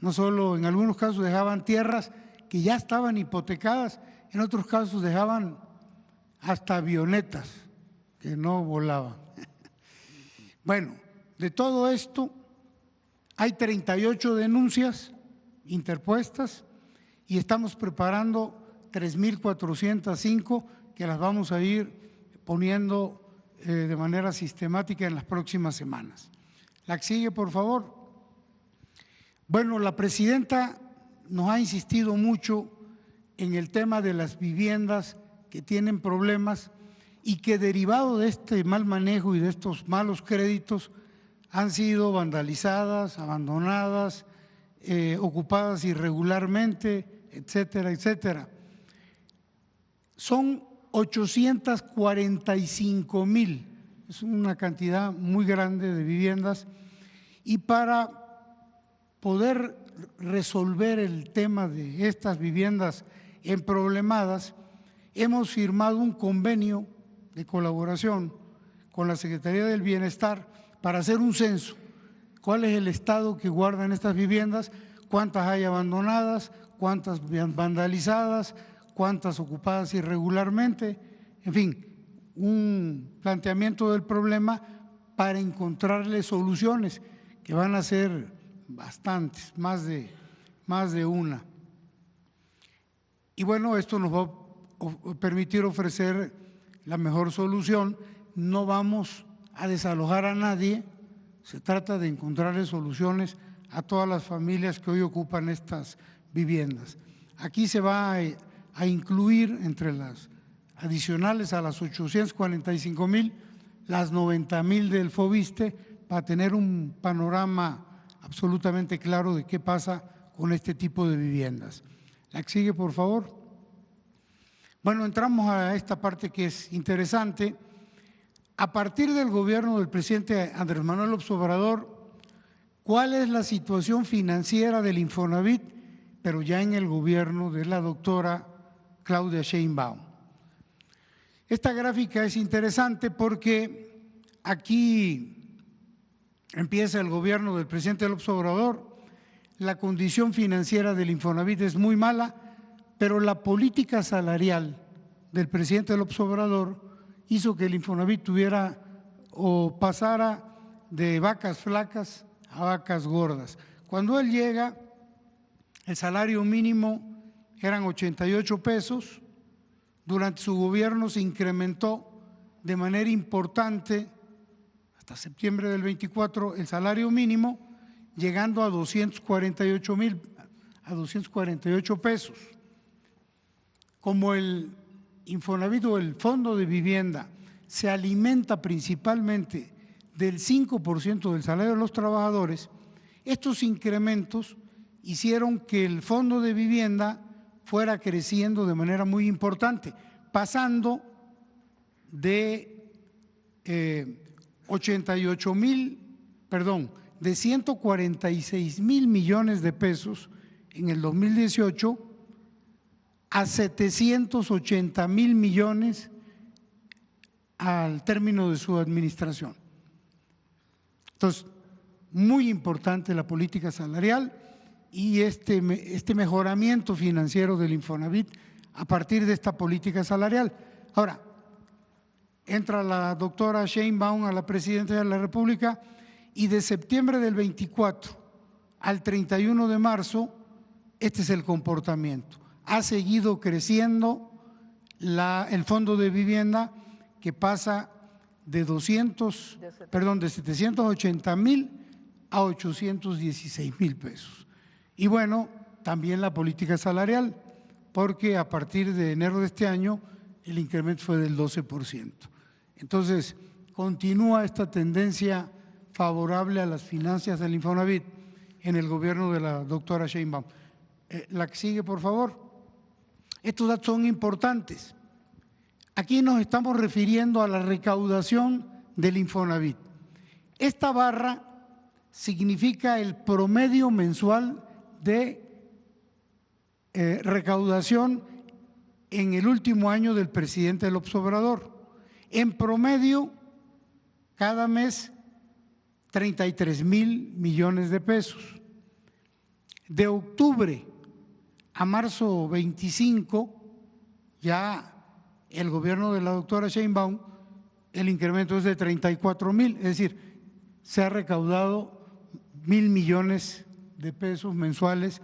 No solo, en algunos casos dejaban tierras que ya estaban hipotecadas, en otros casos dejaban hasta avionetas que no volaban. Bueno, de todo esto hay 38 denuncias interpuestas y estamos preparando 3.405 que las vamos a ir poniendo de manera sistemática en las próximas semanas. La que sigue, por favor. Bueno, la presidenta nos ha insistido mucho en el tema de las viviendas que tienen problemas y que derivado de este mal manejo y de estos malos créditos han sido vandalizadas, abandonadas, ocupadas irregularmente, etcétera, etcétera. Son 845,000, es una cantidad muy grande de viviendas y para poder resolver el tema de estas viviendas emproblemadas, hemos firmado un convenio de colaboración con la Secretaría del Bienestar para hacer un censo. ¿Cuál es el estado que guardan estas viviendas? ¿Cuántas hay abandonadas? ¿Cuántas vandalizadas? ¿Cuántas ocupadas irregularmente? En fin, un planteamiento del problema para encontrarle soluciones que van a ser bastantes, más de una. Y bueno, esto nos va a permitir ofrecer la mejor solución. No vamos a desalojar a nadie, se trata de encontrarle soluciones a todas las familias que hoy ocupan estas viviendas. Aquí se va a incluir entre las adicionales a las 845,000, las 90,000 del FOBISTE para tener un panorama absolutamente claro de qué pasa con este tipo de viviendas. La que sigue, por favor. Bueno, entramos a esta parte que es interesante. A partir del gobierno del presidente Andrés Manuel López Obrador, ¿cuál es la situación financiera del Infonavit, pero ya en el gobierno de la doctora Claudia Sheinbaum? Esta gráfica es interesante porque aquí empieza el gobierno del presidente López Obrador, la condición financiera del Infonavit es muy mala, pero la política salarial del presidente López Obrador hizo que el Infonavit tuviera o pasara de vacas flacas a vacas gordas. Cuando él llega, el salario mínimo eran 88 pesos, durante su gobierno se incrementó de manera importante hasta septiembre del 24 el salario mínimo, llegando a 248 pesos. Como el Infonavit o el Fondo de Vivienda se alimenta principalmente del 5% del salario de los trabajadores, estos incrementos hicieron que el Fondo de Vivienda fuera creciendo de manera muy importante, pasando de 88,000 de 146,000 millones de pesos en el 2018 a 780,000 millones al término de su administración. Entonces, muy importante la política salarial y este mejoramiento financiero del Infonavit a partir de esta política salarial. Ahora, entra la doctora Sheinbaum a la presidencia de la República y de septiembre del 24 al 31 de marzo, este es el comportamiento. Ha seguido creciendo el fondo de vivienda, que pasa de 780,000 a 816,000 pesos. Y bueno, también la política salarial, porque a partir de enero de este año el incremento fue del 12%. Entonces, continúa esta tendencia favorable a las finanzas del Infonavit en el gobierno de la doctora Sheinbaum. La que sigue, por favor. Estos datos son importantes. Aquí nos estamos refiriendo a la recaudación del Infonavit. Esta barra significa el promedio mensual de recaudación en el último año del presidente López Obrador. En promedio, cada mes, 33,000 millones de pesos. De octubre a marzo 25, ya el gobierno de la doctora Sheinbaum, el incremento es de 34,000, es decir, se ha recaudado 1,000 millones de pesos mensuales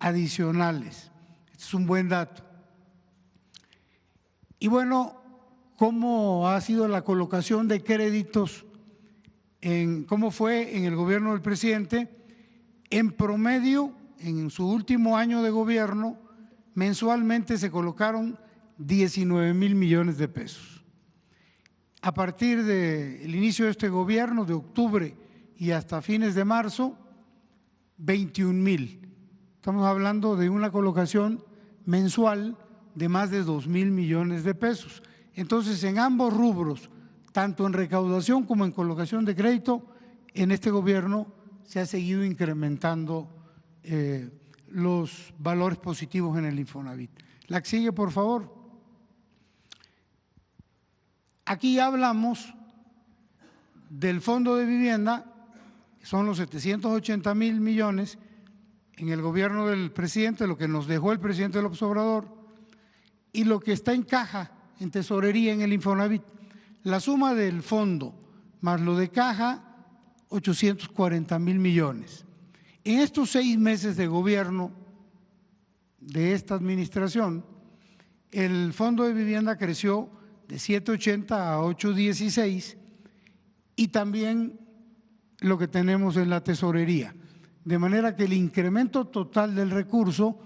adicionales. Este es un buen dato. Y bueno, ¿cómo ha sido la colocación de créditos? ¿Cómo fue en el gobierno del presidente? En promedio, en su último año de gobierno, mensualmente se colocaron 19,000 millones de pesos. A partir del inicio de este gobierno, de octubre y hasta fines de marzo, 21,000. Estamos hablando de una colocación mensual de más de 2,000 millones de pesos. Entonces, en ambos rubros, tanto en recaudación como en colocación de crédito, en este gobierno se ha seguido incrementando los valores positivos en el Infonavit. La que sigue, por favor. Aquí hablamos del fondo de vivienda, que son los 780,000 millones en el gobierno del presidente, lo que nos dejó el presidente López Obrador, y lo que está en caja, en tesorería, en el Infonavit. La suma del fondo más lo de caja, 840,000 millones. En estos 6 meses de gobierno de esta administración, el fondo de vivienda creció de 780 a 816 y también lo que tenemos en la tesorería. De manera que el incremento total del recurso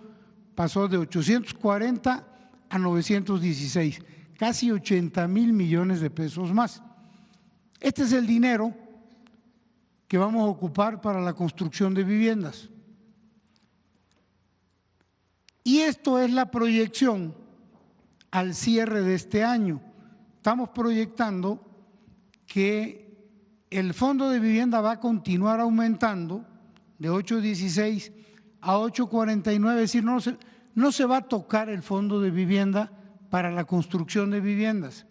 pasó de 840 a 916, casi 80,000 millones de pesos más. Este es el dinero que vamos a ocupar para la construcción de viviendas. Y esto es la proyección al cierre de este año. Estamos proyectando que el fondo de vivienda va a continuar aumentando de 816 a 849, es decir, no se va a tocar el fondo de vivienda para la construcción de viviendas.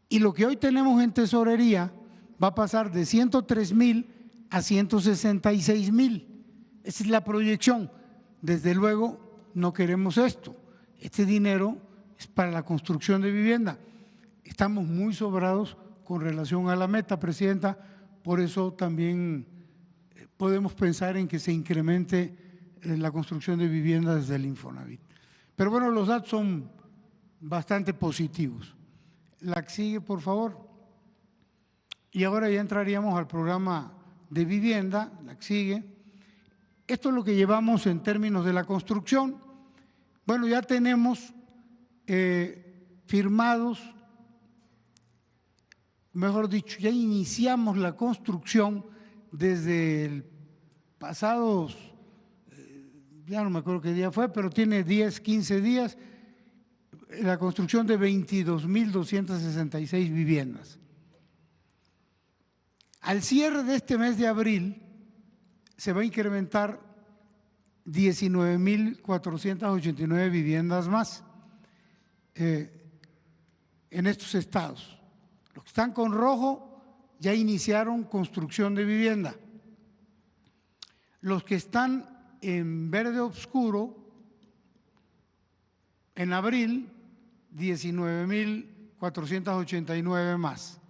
Y lo que hoy tenemos en tesorería va a pasar de 103,000 a 166,000. Esa es la proyección. Desde luego no queremos esto. Este dinero es para la construcción de vivienda. Estamos muy sobrados con relación a la meta, Presidenta, por eso también podemos pensar en que se incremente la construcción de vivienda desde el Infonavit. Pero bueno, los datos son bastante positivos. La que sigue, por favor. Y ahora ya entraríamos al programa de vivienda, la que sigue. Esto es lo que llevamos en términos de la construcción. Bueno, ya tenemos firmados, mejor dicho, ya iniciamos la construcción desde el pasado, ya no me acuerdo qué día fue, pero tiene 10, 15 días, la construcción de 22,266 viviendas. Al cierre de este mes de abril se va a incrementar 19.489 viviendas más en estos estados. Los que están con rojo ya iniciaron construcción de vivienda. Los que están en verde oscuro, en abril, 19.489 más.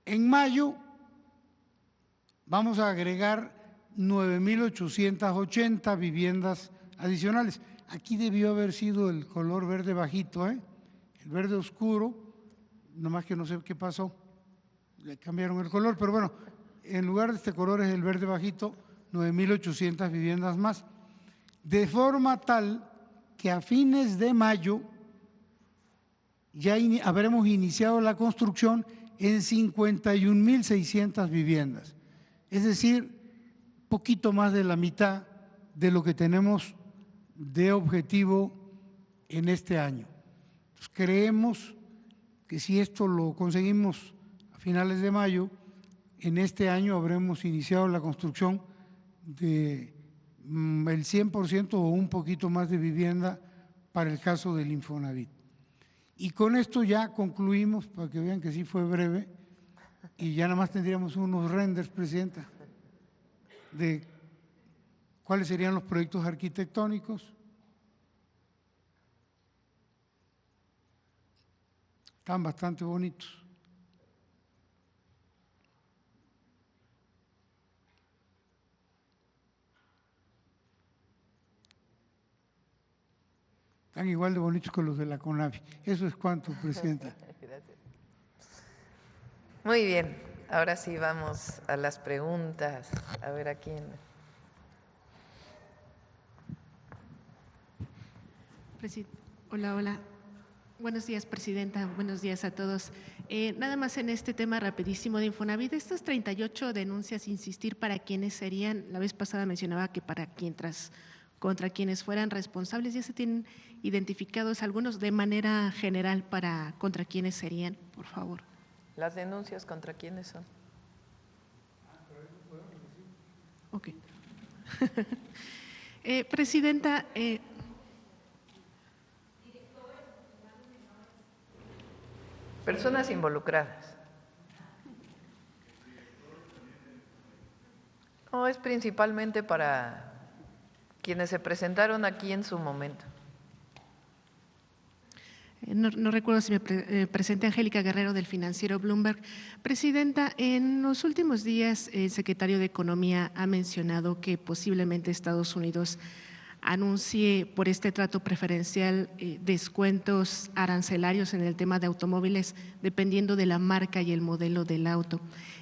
En mayo vamos a agregar 9.880 viviendas adicionales. Aquí debió haber sido el color verde bajito, el verde oscuro, nomás que no sé qué pasó, le cambiaron el color, pero bueno, en lugar de este color es el verde bajito, 9.800 viviendas más, de forma tal que a fines de mayo ya habremos iniciado la construcción en 51.600 viviendas, es decir, poquito más de la mitad de lo que tenemos de objetivo en este año. Entonces, creemos que si esto lo conseguimos a finales de mayo, en este año habremos iniciado la construcción de el 100% o un poquito más de vivienda para el caso del Infonavit. Y con esto ya concluimos, para que vean que sí fue breve, y ya nada más tendríamos unos renders, Presidenta, de cuáles serían los proyectos arquitectónicos. Están bastante bonitos. Están igual de bonitos que los de la CONAVI. Eso es cuanto, Presidenta. Gracias. Muy bien, ahora sí vamos a las preguntas. A ver a quién. Hola, hola. Buenos días, Presidenta. Buenos días a todos. Nada más en este tema rapidísimo de Infonavit, estas 38 denuncias, insistir para quiénes serían, la vez pasada mencionaba que contra quienes fueran responsables, ya se tienen identificados algunos de manera general contra quienes serían, por favor. ¿Las denuncias contra quiénes son? Ok. Presidenta, personas involucradas. No, es principalmente para quienes se presentaron aquí en su momento. No recuerdo si me presente Angélica Guerrero del financiero Bloomberg. Presidenta, en los últimos días el secretario de Economía ha mencionado que posiblemente Estados Unidos anuncie por este trato preferencial descuentos arancelarios en el tema de automóviles dependiendo de la marca y el modelo del auto.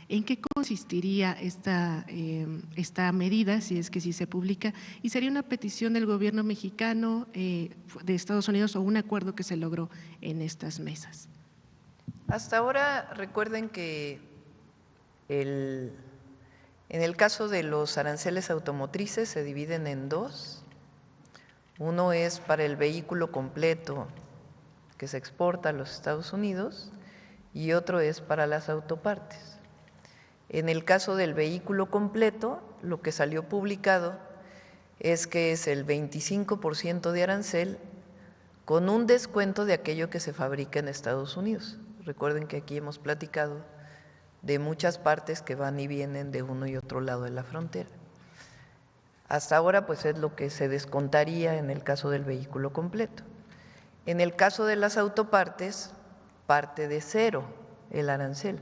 ¿En qué consistiría esta medida, si es que sí se publica? ¿Y sería una petición del gobierno mexicano de Estados Unidos o un acuerdo que se logró en estas mesas? Hasta ahora recuerden que en el caso de los aranceles automotrices se dividen en dos. Uno es para el vehículo completo que se exporta a los Estados Unidos y otro es para las autopartes. En el caso del vehículo completo, lo que salió publicado es que es el 25% de arancel con un descuento de aquello que se fabrica en Estados Unidos. Recuerden que aquí hemos platicado de muchas partes que van y vienen de uno y otro lado de la frontera. Hasta ahora, pues es lo que se descontaría en el caso del vehículo completo. En el caso de las autopartes, parte de cero el arancel.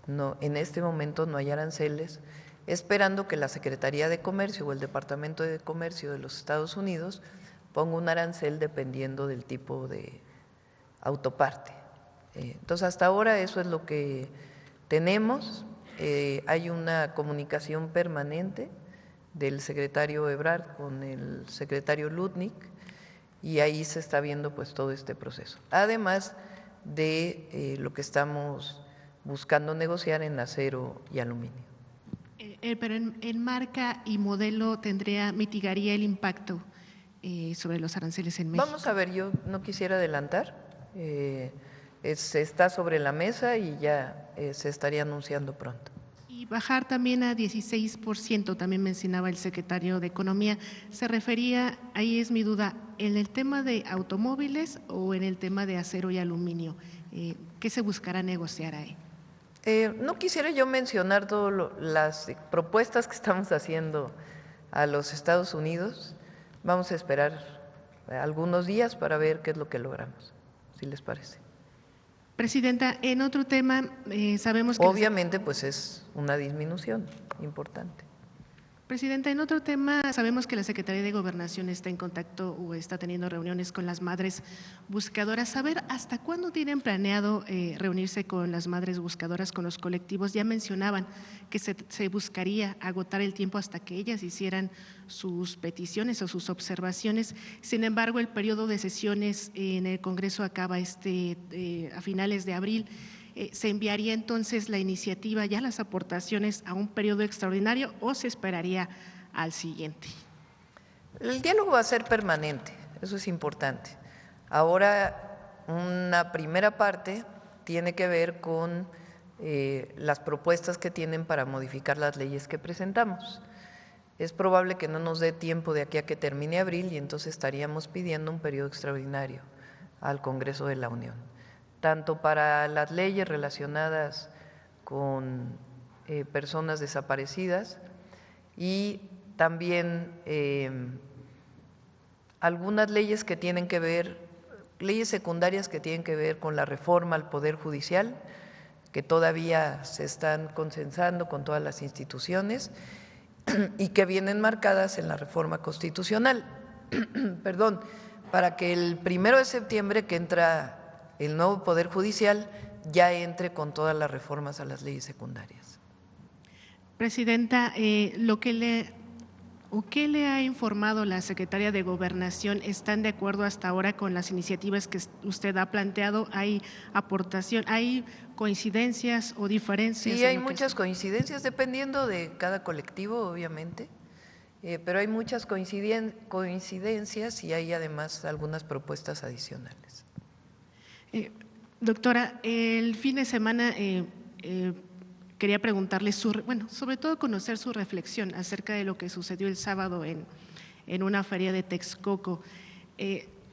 No, en este momento no hay aranceles, esperando que la Secretaría de Comercio o el Departamento de Comercio de los Estados Unidos ponga un arancel dependiendo del tipo de autoparte. Entonces, hasta ahora eso es lo que tenemos. Hay una comunicación permanente del secretario Ebrard con el secretario Lutnick y ahí se está viendo pues todo este proceso. Además de lo que estamos buscando negociar en acero y aluminio. Pero en marca y modelo mitigaría el impacto sobre los aranceles en México. Vamos a ver, yo no quisiera adelantar. está sobre la mesa y ya se estaría anunciando pronto. Y bajar también a 16%, también mencionaba el secretario de Economía. ¿Se refería, ahí es mi duda, en el tema de automóviles o en el tema de acero y aluminio? ¿Qué se buscará negociar ahí? No quisiera yo mencionar todas las propuestas que estamos haciendo a los Estados Unidos. Vamos a esperar algunos días para ver qué es lo que logramos, si les parece. Presidenta, en otro tema, sabemos que… Obviamente, pues es una disminución importante. Presidenta, en otro tema, sabemos que la Secretaría de Gobernación está en contacto o está teniendo reuniones con las madres buscadoras. ¿Saber hasta cuándo tienen planeado reunirse con las madres buscadoras, con los colectivos? Ya mencionaban que se buscaría agotar el tiempo hasta que ellas hicieran sus peticiones o sus observaciones. Sin embargo, el periodo de sesiones en el Congreso acaba a finales de abril. ¿Se enviaría entonces la iniciativa, ya las aportaciones, a un periodo extraordinario o se esperaría al siguiente? El diálogo va a ser permanente, eso es importante. Ahora, una primera parte tiene que ver con las propuestas que tienen para modificar las leyes que presentamos. Es probable que no nos dé tiempo de aquí a que termine abril y entonces estaríamos pidiendo un periodo extraordinario al Congreso de la Unión, tanto para las leyes relacionadas con personas desaparecidas y también algunas leyes que tienen que ver, leyes secundarias que tienen que ver con la reforma al Poder Judicial, que todavía se están consensando con todas las instituciones y que vienen marcadas en la reforma constitucional. Perdón, para que el 1 de septiembre que entra el nuevo Poder Judicial ya entre con todas las reformas a las leyes secundarias. Presidenta, ¿qué le ha informado la Secretaría de Gobernación? ¿Están de acuerdo hasta ahora con las iniciativas que usted ha planteado? ¿Hay aportación, hay coincidencias o diferencias? Sí, hay muchas coincidencias, dependiendo de cada colectivo, obviamente, pero hay muchas coincidencias y hay además algunas propuestas adicionales. Doctora, el fin de semana quería preguntarle, sobre todo conocer su reflexión acerca de lo que sucedió el sábado en una feria de Texcoco.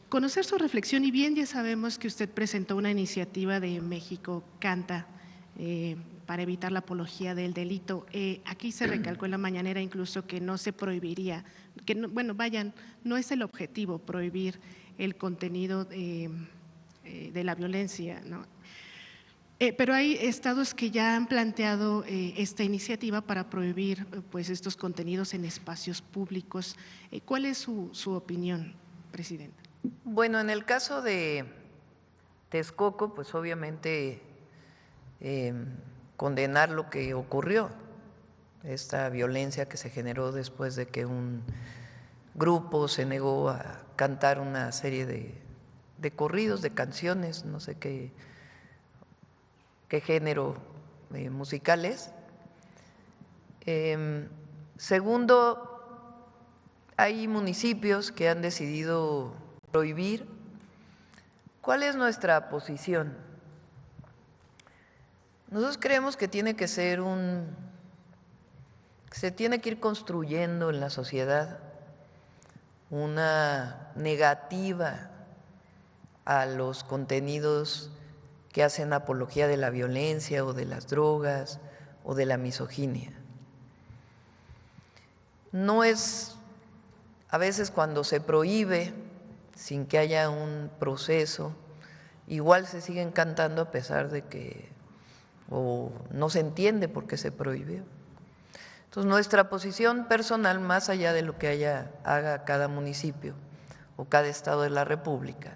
Conocer su reflexión, y bien ya sabemos que usted presentó una iniciativa de México Canta para evitar la apología del delito. Aquí se recalcó en la mañanera incluso que no se prohibiría, no es el objetivo prohibir el contenido de la violencia, ¿no? Pero hay estados que ya han planteado esta iniciativa para prohibir pues estos contenidos en espacios públicos. ¿Cuál es su opinión, Presidenta? Bueno, en el caso de Texcoco, pues obviamente condenar lo que ocurrió, esta violencia que se generó después de que un grupo se negó a cantar una serie de corridos, de canciones, no sé qué género musicales. Segundo, hay municipios que han decidido prohibir. ¿Cuál es nuestra posición? Nosotros creemos que tiene que ser se tiene que ir construyendo en la sociedad una negativa a los contenidos que hacen apología de la violencia o de las drogas o de la misoginia. No es, a veces cuando se prohíbe sin que haya un proceso, igual se siguen cantando a pesar de que o no se entiende por qué se prohibió. Entonces, nuestra posición personal, más allá de lo que haga cada municipio o cada estado de la República,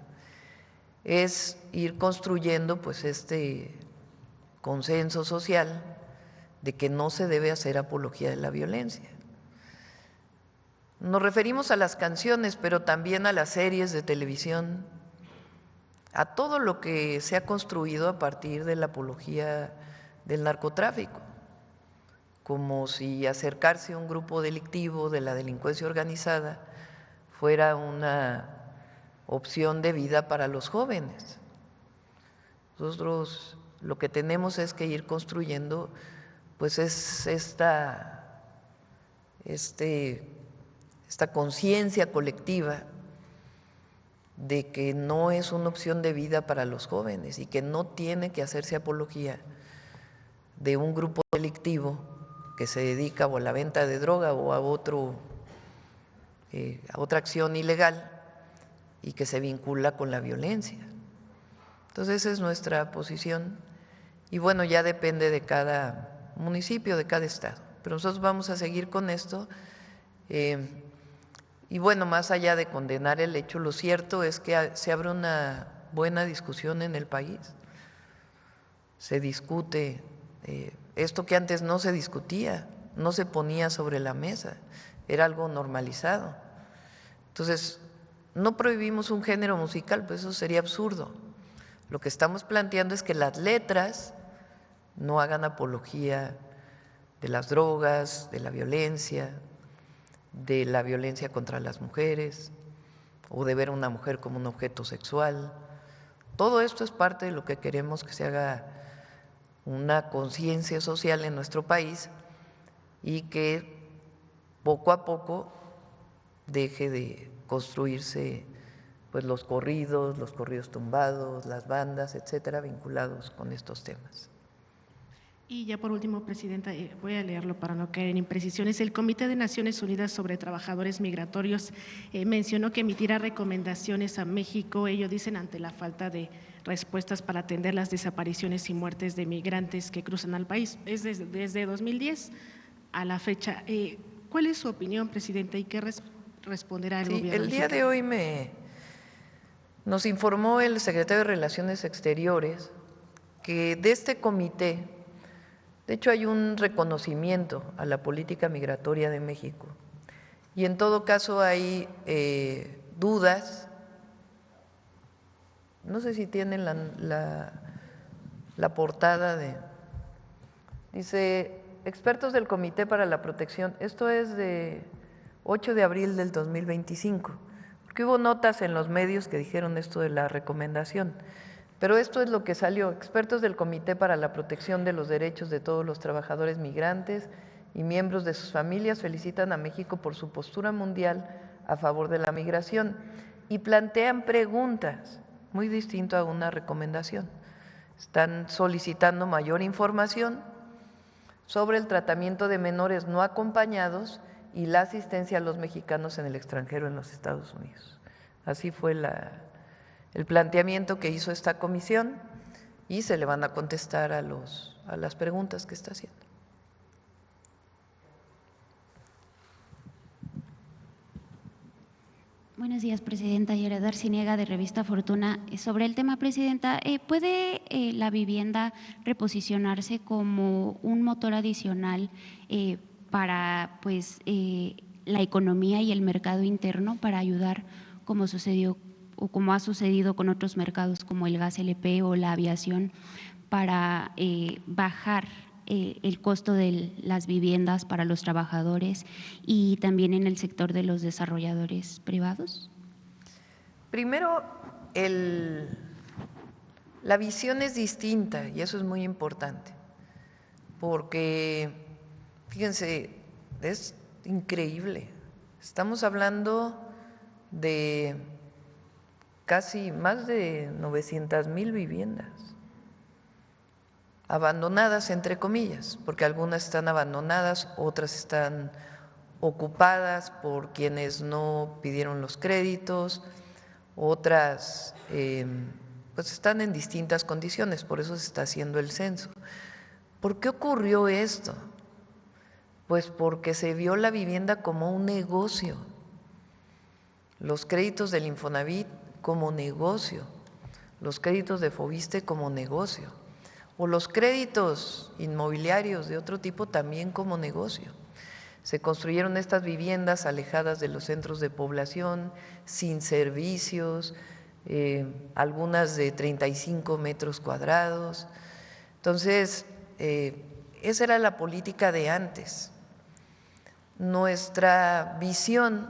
es ir construyendo pues este consenso social de que no se debe hacer apología de la violencia. Nos referimos a las canciones, pero también a las series de televisión, a todo lo que se ha construido a partir de la apología del narcotráfico, como si acercarse a un grupo delictivo de la delincuencia organizada fuera una opción de vida para los jóvenes. Nosotros lo que tenemos es que ir construyendo, pues es esta conciencia colectiva de que no es una opción de vida para los jóvenes y que no tiene que hacerse apología de un grupo delictivo que se dedica o a la venta de droga o a otra acción ilegal y que se vincula con la violencia. Entonces esa es nuestra posición y bueno, ya depende de cada municipio, de cada estado, pero nosotros vamos a seguir con esto. Y bueno, más allá de condenar el hecho, lo cierto es que se abre una buena discusión en el país. Se discute esto que antes no se discutía, no se ponía sobre la mesa, era algo normalizado. Entonces, no prohibimos un género musical, pues eso sería absurdo. Lo que estamos planteando es que las letras no hagan apología de las drogas, de la violencia contra las mujeres o de ver a una mujer como un objeto sexual. Todo esto es parte de lo que queremos que se haga una conciencia social en nuestro país y que poco a poco deje de construirse pues los corridos tumbados, las bandas, etcétera, vinculados con estos temas. Y ya por último, Presidenta, voy a leerlo para no caer en imprecisiones. El Comité de Naciones Unidas sobre Trabajadores Migratorios mencionó que emitirá recomendaciones a México, ello dicen, ante la falta de respuestas para atender las desapariciones y muertes de migrantes que cruzan al país. Es desde 2010 a la fecha. ¿Cuál es su opinión, Presidenta, y qué responderá el gobierno? El día de hoy nos informó el secretario de Relaciones Exteriores que de este comité, de hecho hay un reconocimiento a la política migratoria de México y en todo caso hay dudas, no sé si tienen la portada dice expertos del Comité para la Protección, esto es de 8 de abril del 2025, porque hubo notas en los medios que dijeron esto de la recomendación. Pero esto es lo que salió. Expertos del Comité para la Protección de los Derechos de todos los trabajadores migrantes y miembros de sus familias felicitan a México por su postura mundial a favor de la migración y plantean preguntas, muy distinto a una recomendación. Están solicitando mayor información sobre el tratamiento de menores no acompañados y la asistencia a los mexicanos en el extranjero en los Estados Unidos. Así fue el planteamiento que hizo esta comisión y se le van a contestar a las preguntas que está haciendo. Buenos días, Presidenta. Yared Arciniega, de Revista Fortuna. Sobre el tema, Presidenta, ¿puede la vivienda reposicionarse como un motor adicional para la economía y el mercado interno para ayudar, como sucedió o como ha sucedido con otros mercados como el gas LP o la aviación, para bajar el costo de las viviendas para los trabajadores y también en el sector de los desarrolladores privados? Primero, la visión es distinta y eso es muy importante, porque fíjense, es increíble, estamos hablando de casi más de 900,000 viviendas abandonadas, entre comillas, porque algunas están abandonadas, otras están ocupadas por quienes no pidieron los créditos, otras pues están en distintas condiciones, por eso se está haciendo el censo. ¿Por qué ocurrió esto? Pues porque se vio la vivienda como un negocio, los créditos del Infonavit como negocio, los créditos de Foviste como negocio, o los créditos inmobiliarios de otro tipo también como negocio. Se construyeron estas viviendas alejadas de los centros de población, sin servicios, algunas de 35 metros cuadrados. Entonces, esa era la política de antes. Nuestra visión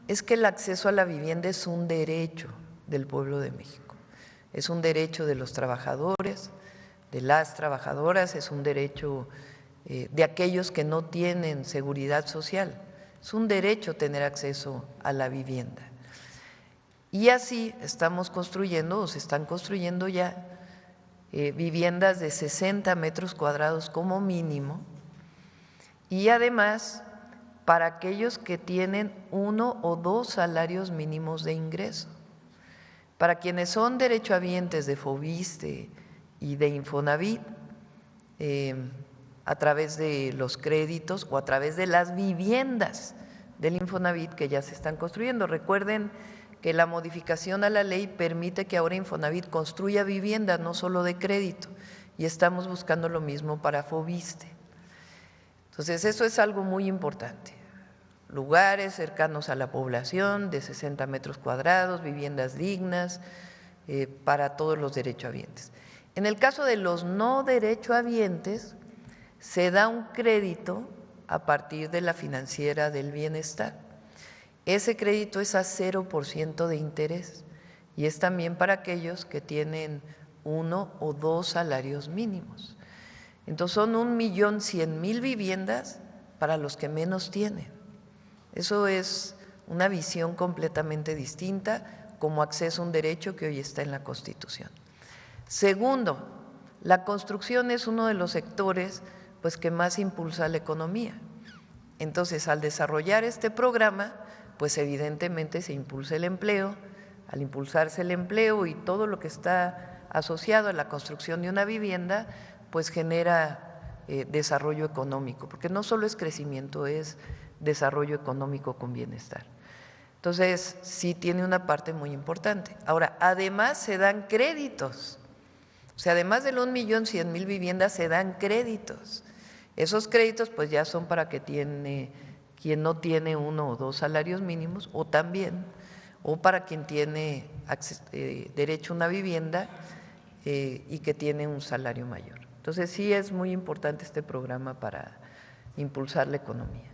es que el acceso a la vivienda es un derecho del pueblo de México. es un derecho de los trabajadores, de las trabajadoras, es un derecho de aquellos que no tienen seguridad social. Es un derecho tener acceso a la vivienda. Y así estamos construyendo, o se están construyendo ya, viviendas de 60 metros cuadrados como mínimo, y además para aquellos que tienen 1 o 2 salarios mínimos de ingreso. Para quienes son derechohabientes de FOVISSSTE y de Infonavit, a través de los créditos o a través de las viviendas del Infonavit que ya se están construyendo. Recuerden que la modificación a la ley permite que ahora Infonavit construya viviendas, no solo de crédito, y estamos buscando lo mismo para FOVISSSTE. Entonces, eso es algo muy importante. Lugares cercanos a la población, de 60 metros cuadrados, viviendas dignas para todos los derechohabientes. En el caso de los no derechohabientes, se da un crédito a partir de la Financiera del Bienestar. Ese crédito es a 0% de interés y es también para aquellos que tienen 1 o 2 salarios mínimos. Entonces son 1.100.000 viviendas para los que menos tienen. Eso es una visión completamente distinta como acceso a un derecho que hoy está en la Constitución. Segundo, la construcción es uno de los sectores pues que más impulsa la economía. Entonces, al desarrollar este programa, pues evidentemente se impulsa el empleo. Al impulsarse el empleo y todo lo que está asociado a la construcción de una vivienda, pues genera desarrollo económico, porque no solo es crecimiento, es desarrollo económico con bienestar. Entonces, sí tiene una parte muy importante. Ahora, además se dan créditos, o sea, además del 1.100.000 viviendas se dan créditos. Esos créditos pues ya son para que quien no tiene 1 o 2 salarios mínimos, o también, o para quien tiene derecho a una vivienda y que tiene un salario mayor. Entonces sí es muy importante este programa para impulsar la economía.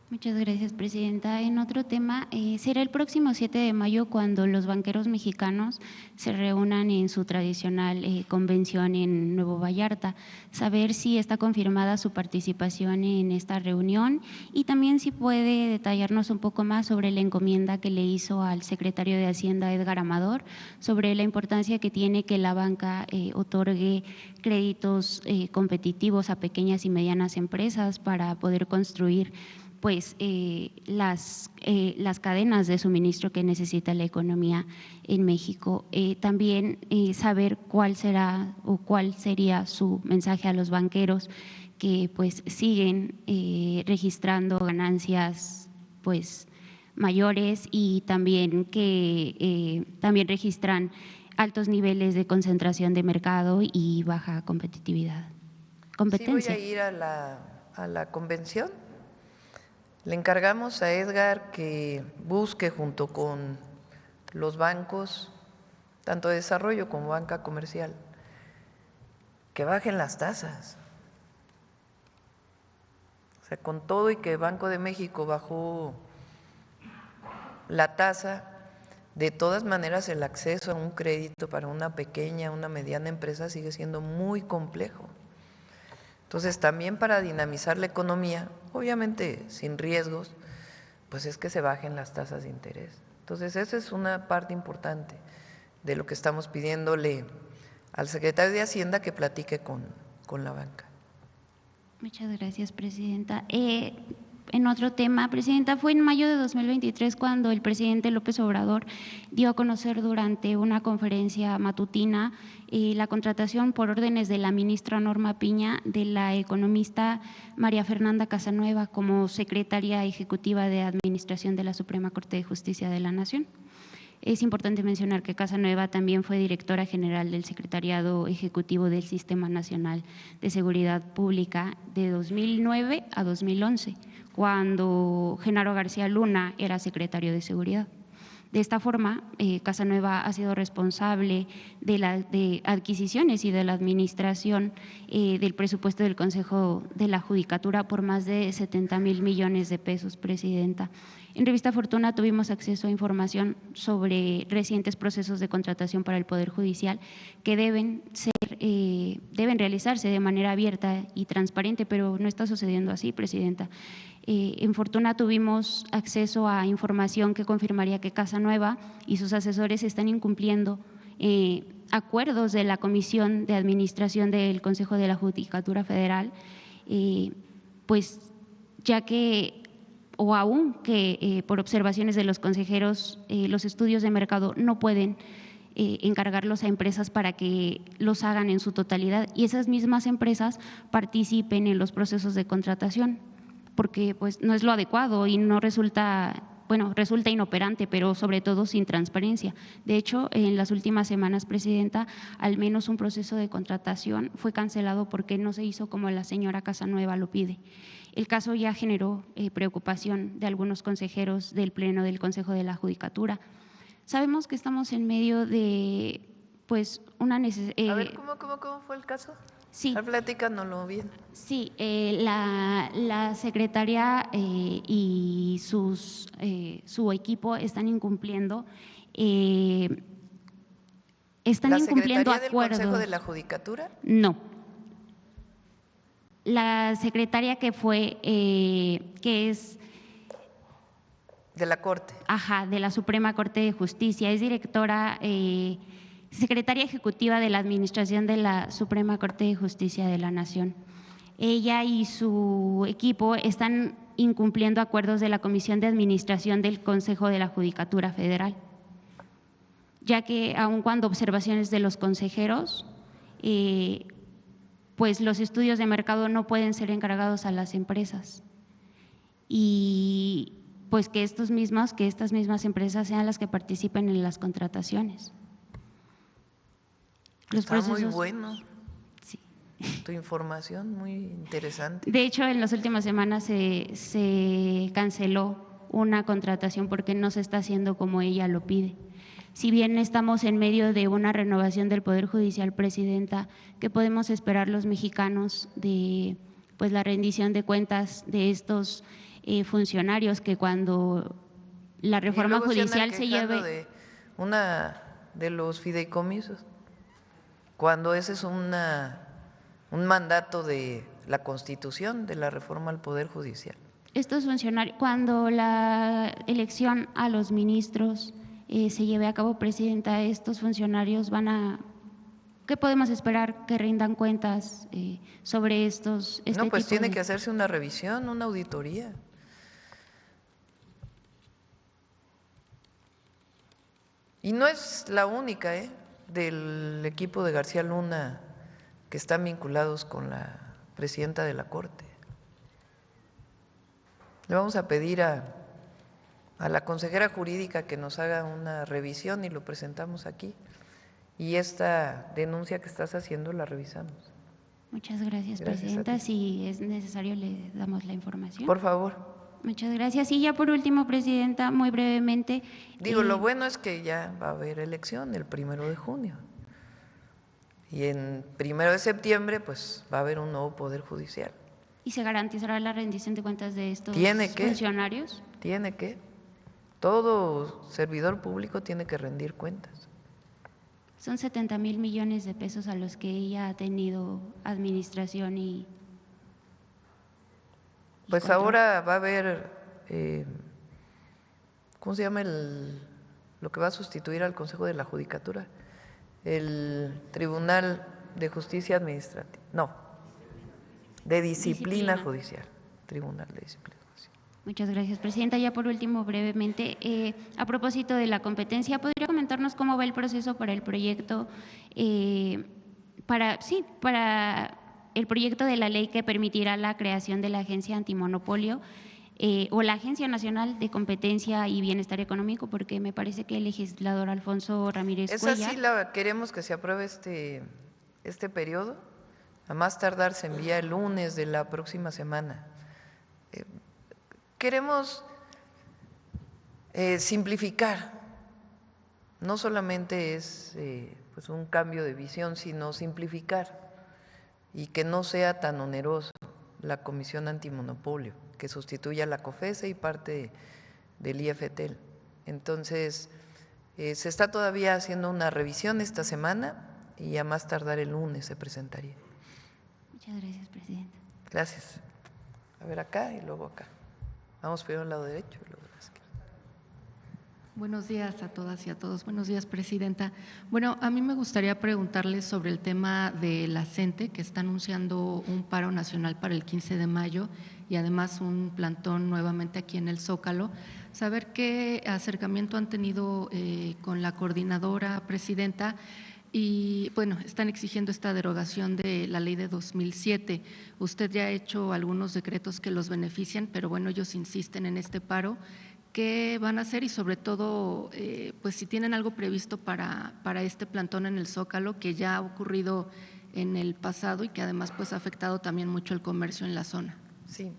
Muchas gracias, presidenta. En otro tema, será el próximo 7 de mayo cuando los banqueros mexicanos se reúnan en su tradicional convención en Nuevo Vallarta. Saber si está confirmada su participación en esta reunión y también si puede detallarnos un poco más sobre la encomienda que le hizo al secretario de Hacienda, Edgar Amador, sobre la importancia que tiene que la banca otorgue créditos competitivos a pequeñas y medianas empresas para poder construir pues las cadenas de suministro que necesita la economía en México. También saber cuál será o cuál sería su mensaje a los banqueros que pues siguen registrando ganancias pues mayores y también que también registran altos niveles de concentración de mercado y baja competencia. Sí, voy a ir a la convención. Le encargamos a Edgar que busque junto con los bancos, tanto de desarrollo como banca comercial, que bajen las tasas. O sea, con todo y que Banco de México bajó la tasa, de todas maneras el acceso a un crédito para una pequeña, una mediana empresa sigue siendo muy complejo. Entonces, también para dinamizar la economía, obviamente sin riesgos, pues es que se bajen las tasas de interés. Entonces, esa es una parte importante de lo que estamos pidiéndole al secretario de Hacienda que platique con la banca. Muchas gracias, presidenta. En otro tema, presidenta, fue en mayo de 2023 cuando el presidente López Obrador dio a conocer durante una conferencia matutina la contratación por órdenes de la ministra Norma Piña de la economista María Fernanda Casanueva como secretaria ejecutiva de Administración de la Suprema Corte de Justicia de la Nación. Es importante mencionar que Casanueva también fue directora general del Secretariado Ejecutivo del Sistema Nacional de Seguridad Pública de 2009 a 2011, cuando Genaro García Luna era secretario de Seguridad. De esta forma, Casanueva ha sido responsable de adquisiciones y de la administración del presupuesto del Consejo de la Judicatura por más de 70,000 millones de pesos, Presidenta. En Revista Fortuna tuvimos acceso a información sobre recientes procesos de contratación para el Poder Judicial que deben realizarse de manera abierta y transparente, pero no está sucediendo así, Presidenta. En Fortuna tuvimos acceso a información que confirmaría que Casanueva y sus asesores están incumpliendo acuerdos de la Comisión de Administración del Consejo de la Judicatura Federal, pues ya que o aún que por observaciones de los consejeros, los estudios de mercado no pueden encargarlos a empresas para que los hagan en su totalidad y esas mismas empresas participen en los procesos de contratación, porque pues no es lo adecuado y no resulta, bueno, resulta inoperante, pero sobre todo sin transparencia. De hecho, en las últimas semanas, Presidenta, al menos un proceso de contratación fue cancelado porque no se hizo como la señora Casanueva lo pide. El caso ya generó preocupación de algunos consejeros del Pleno del Consejo de la Judicatura. Sabemos que estamos en medio de pues una necesidad. A ver, ¿cómo fue el caso? Sí. Platícanoslo bien. Sí, la secretaria y su equipo están incumpliendo. ¿La Secretaría acuerdos. del Consejo de la Judicatura? No. La secretaria que es de la Corte. Ajá, de la Suprema Corte de Justicia, es directora, secretaria ejecutiva de la Administración de la Suprema Corte de Justicia de la Nación. Ella y su equipo están incumpliendo acuerdos de la Comisión de Administración del Consejo de la Judicatura Federal, ya que aun cuando observaciones de los consejeros, pues los estudios de mercado no pueden ser encargados a las empresas y pues que estas mismas empresas sean las que participen en las contrataciones. Está muy bueno. Sí. Tu información, muy interesante. De hecho, en las últimas semanas se canceló una contratación porque no se está haciendo como ella lo pide. Si bien estamos en medio de una renovación del Poder Judicial, Presidenta, ¿qué podemos esperar los mexicanos de pues la rendición de cuentas de estos funcionarios que cuando la reforma judicial se lleve… de los fideicomisos, cuando ese es un mandato de la Constitución, de la reforma al Poder Judicial. Estos funcionarios, cuando la elección a los ministros se lleve a cabo, Presidenta, estos funcionarios ¿qué podemos esperar? Que rindan cuentas sobre estos… No, pues tiene que hacerse una revisión, una auditoría. Y no es la única del equipo de García Luna que están vinculados con la presidenta de la Corte. Le vamos a pedir a la consejera jurídica que nos haga una revisión y lo presentamos aquí. Y esta denuncia que estás haciendo la revisamos. Muchas gracias, Presidenta. Si es necesario, le damos la información. Por favor. Muchas gracias. Y ya por último, Presidenta, muy brevemente… lo bueno es que ya va a haber elección el 1 de junio. Y en 1 de septiembre, pues va a haber un nuevo Poder Judicial. ¿Y se garantizará la rendición de cuentas de estos funcionarios? Tiene que. Todo servidor público tiene que rendir cuentas. Son 70,000 millones de pesos a los que ella ha tenido administración y… Pues control. Ahora va a haber, ¿cómo se llama lo que va a sustituir al Consejo de la Judicatura? El Tribunal de Justicia Administrativa, de Disciplina Judicial, Tribunal de Disciplina Judicial. Muchas gracias, Presidenta. Ya por último, brevemente, a propósito de la competencia, ¿podría comentarnos cómo va el proceso para el proyecto, para el proyecto de la ley que permitirá la creación de la Agencia Antimonopolio o la Agencia Nacional de Competencia y Bienestar Económico? Porque me parece que el legislador Alfonso Ramírez Esa Cuellar… sí la queremos que se apruebe este periodo, a más tardar se envía el lunes de la próxima semana. Queremos simplificar no solamente es pues un cambio de visión, sino simplificar y que no sea tan oneroso la Comisión Antimonopolio, que sustituya a la COFESE y parte del IFETEL. Entonces, se está todavía haciendo una revisión esta semana y a más tardar el lunes se presentaría. Muchas gracias, presidenta. Gracias. A ver acá y luego acá. Vamos primero al lado derecho y luego a la izquierda. Buenos días a todas y a todos. Buenos días, presidenta. Bueno, a mí me gustaría preguntarles sobre el tema de la CENTE, que está anunciando un paro nacional para el 15 de mayo y además un plantón nuevamente aquí en el Zócalo. Saber qué acercamiento han tenido con la coordinadora, presidenta, y bueno, están exigiendo esta derogación de la ley de 2007. Usted ya ha hecho algunos decretos que los benefician, pero bueno, ellos insisten en este paro. ¿Qué van a hacer? Y sobre todo, pues si tienen algo previsto para este plantón en el Zócalo, que ya ha ocurrido en el pasado y que además pues ha afectado también mucho el comercio en la zona. Sí,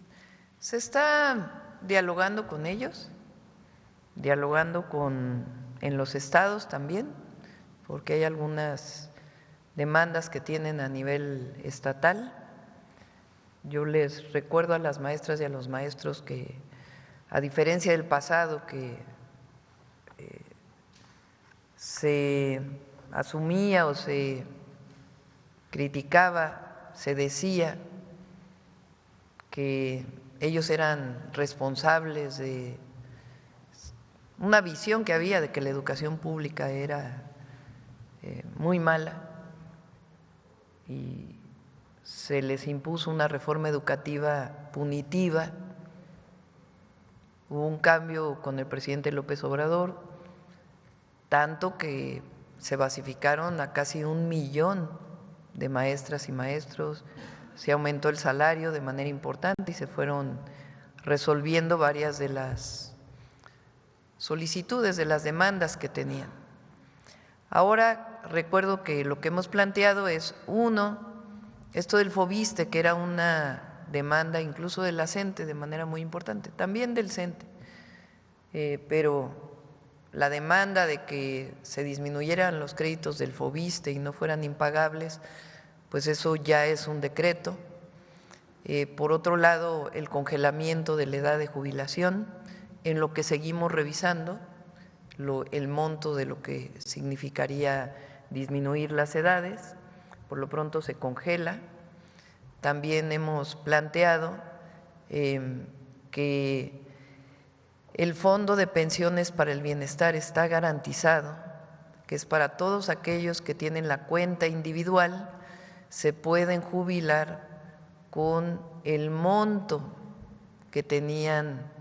se está dialogando con ellos, dialogando en los estados también, porque hay algunas demandas que tienen a nivel estatal. Yo les recuerdo a las maestras y a los maestros que, a diferencia del pasado, que se asumía o se criticaba, se decía que ellos eran responsables de una visión que había de que la educación pública era muy mala y se les impuso una reforma educativa punitiva. Hubo un cambio con el presidente López Obrador, tanto que se basificaron a casi 1 millón de maestras y maestros, se aumentó el salario de manera importante y se fueron resolviendo varias de las solicitudes, de las demandas que tenían. Ahora recuerdo que lo que hemos planteado es, uno, esto del FOBISTE, que era una demanda incluso de la CENTE de manera muy importante, también del CENTE, pero la demanda de que se disminuyeran los créditos del FOBISTE y no fueran impagables, pues eso ya es un decreto. Por otro lado, el congelamiento de la edad de jubilación, en lo que seguimos revisando el monto de lo que significaría disminuir las edades, por lo pronto se congela. También hemos planteado que el Fondo de Pensiones para el Bienestar está garantizado, que es para todos aquellos que tienen la cuenta individual, se pueden jubilar con el monto que tenían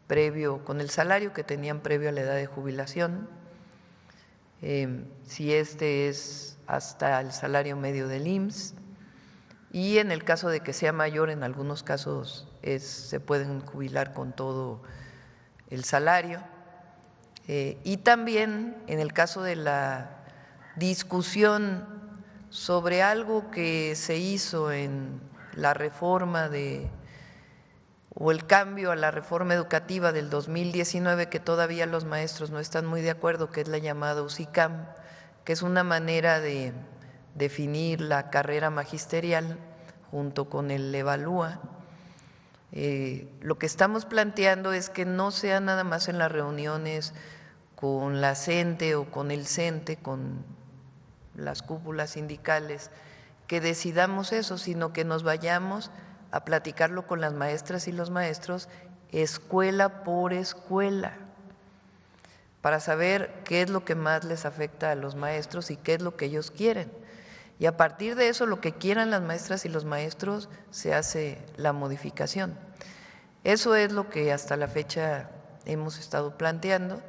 previo, con el salario que tenían previo a la edad de jubilación, si este es hasta el salario medio del IMSS, y en el caso de que sea mayor, en algunos casos se pueden jubilar con todo el salario, y también en el caso de la discusión sobre algo que se hizo en la reforma o el cambio a la reforma educativa del 2019, que todavía los maestros no están muy de acuerdo, que es la llamada UCICAM, que es una manera de definir la carrera magisterial junto con el EVALÚA. Lo que estamos planteando es que no sea nada más en las reuniones con la CENTE o con el CENTE, con las cúpulas sindicales, que decidamos eso, sino que nos vayamos a platicarlo con las maestras y los maestros escuela por escuela, para saber qué es lo que más les afecta a los maestros y qué es lo que ellos quieren. Y a partir de eso, lo que quieran las maestras y los maestros, se hace la modificación. Eso es lo que hasta la fecha hemos estado planteando,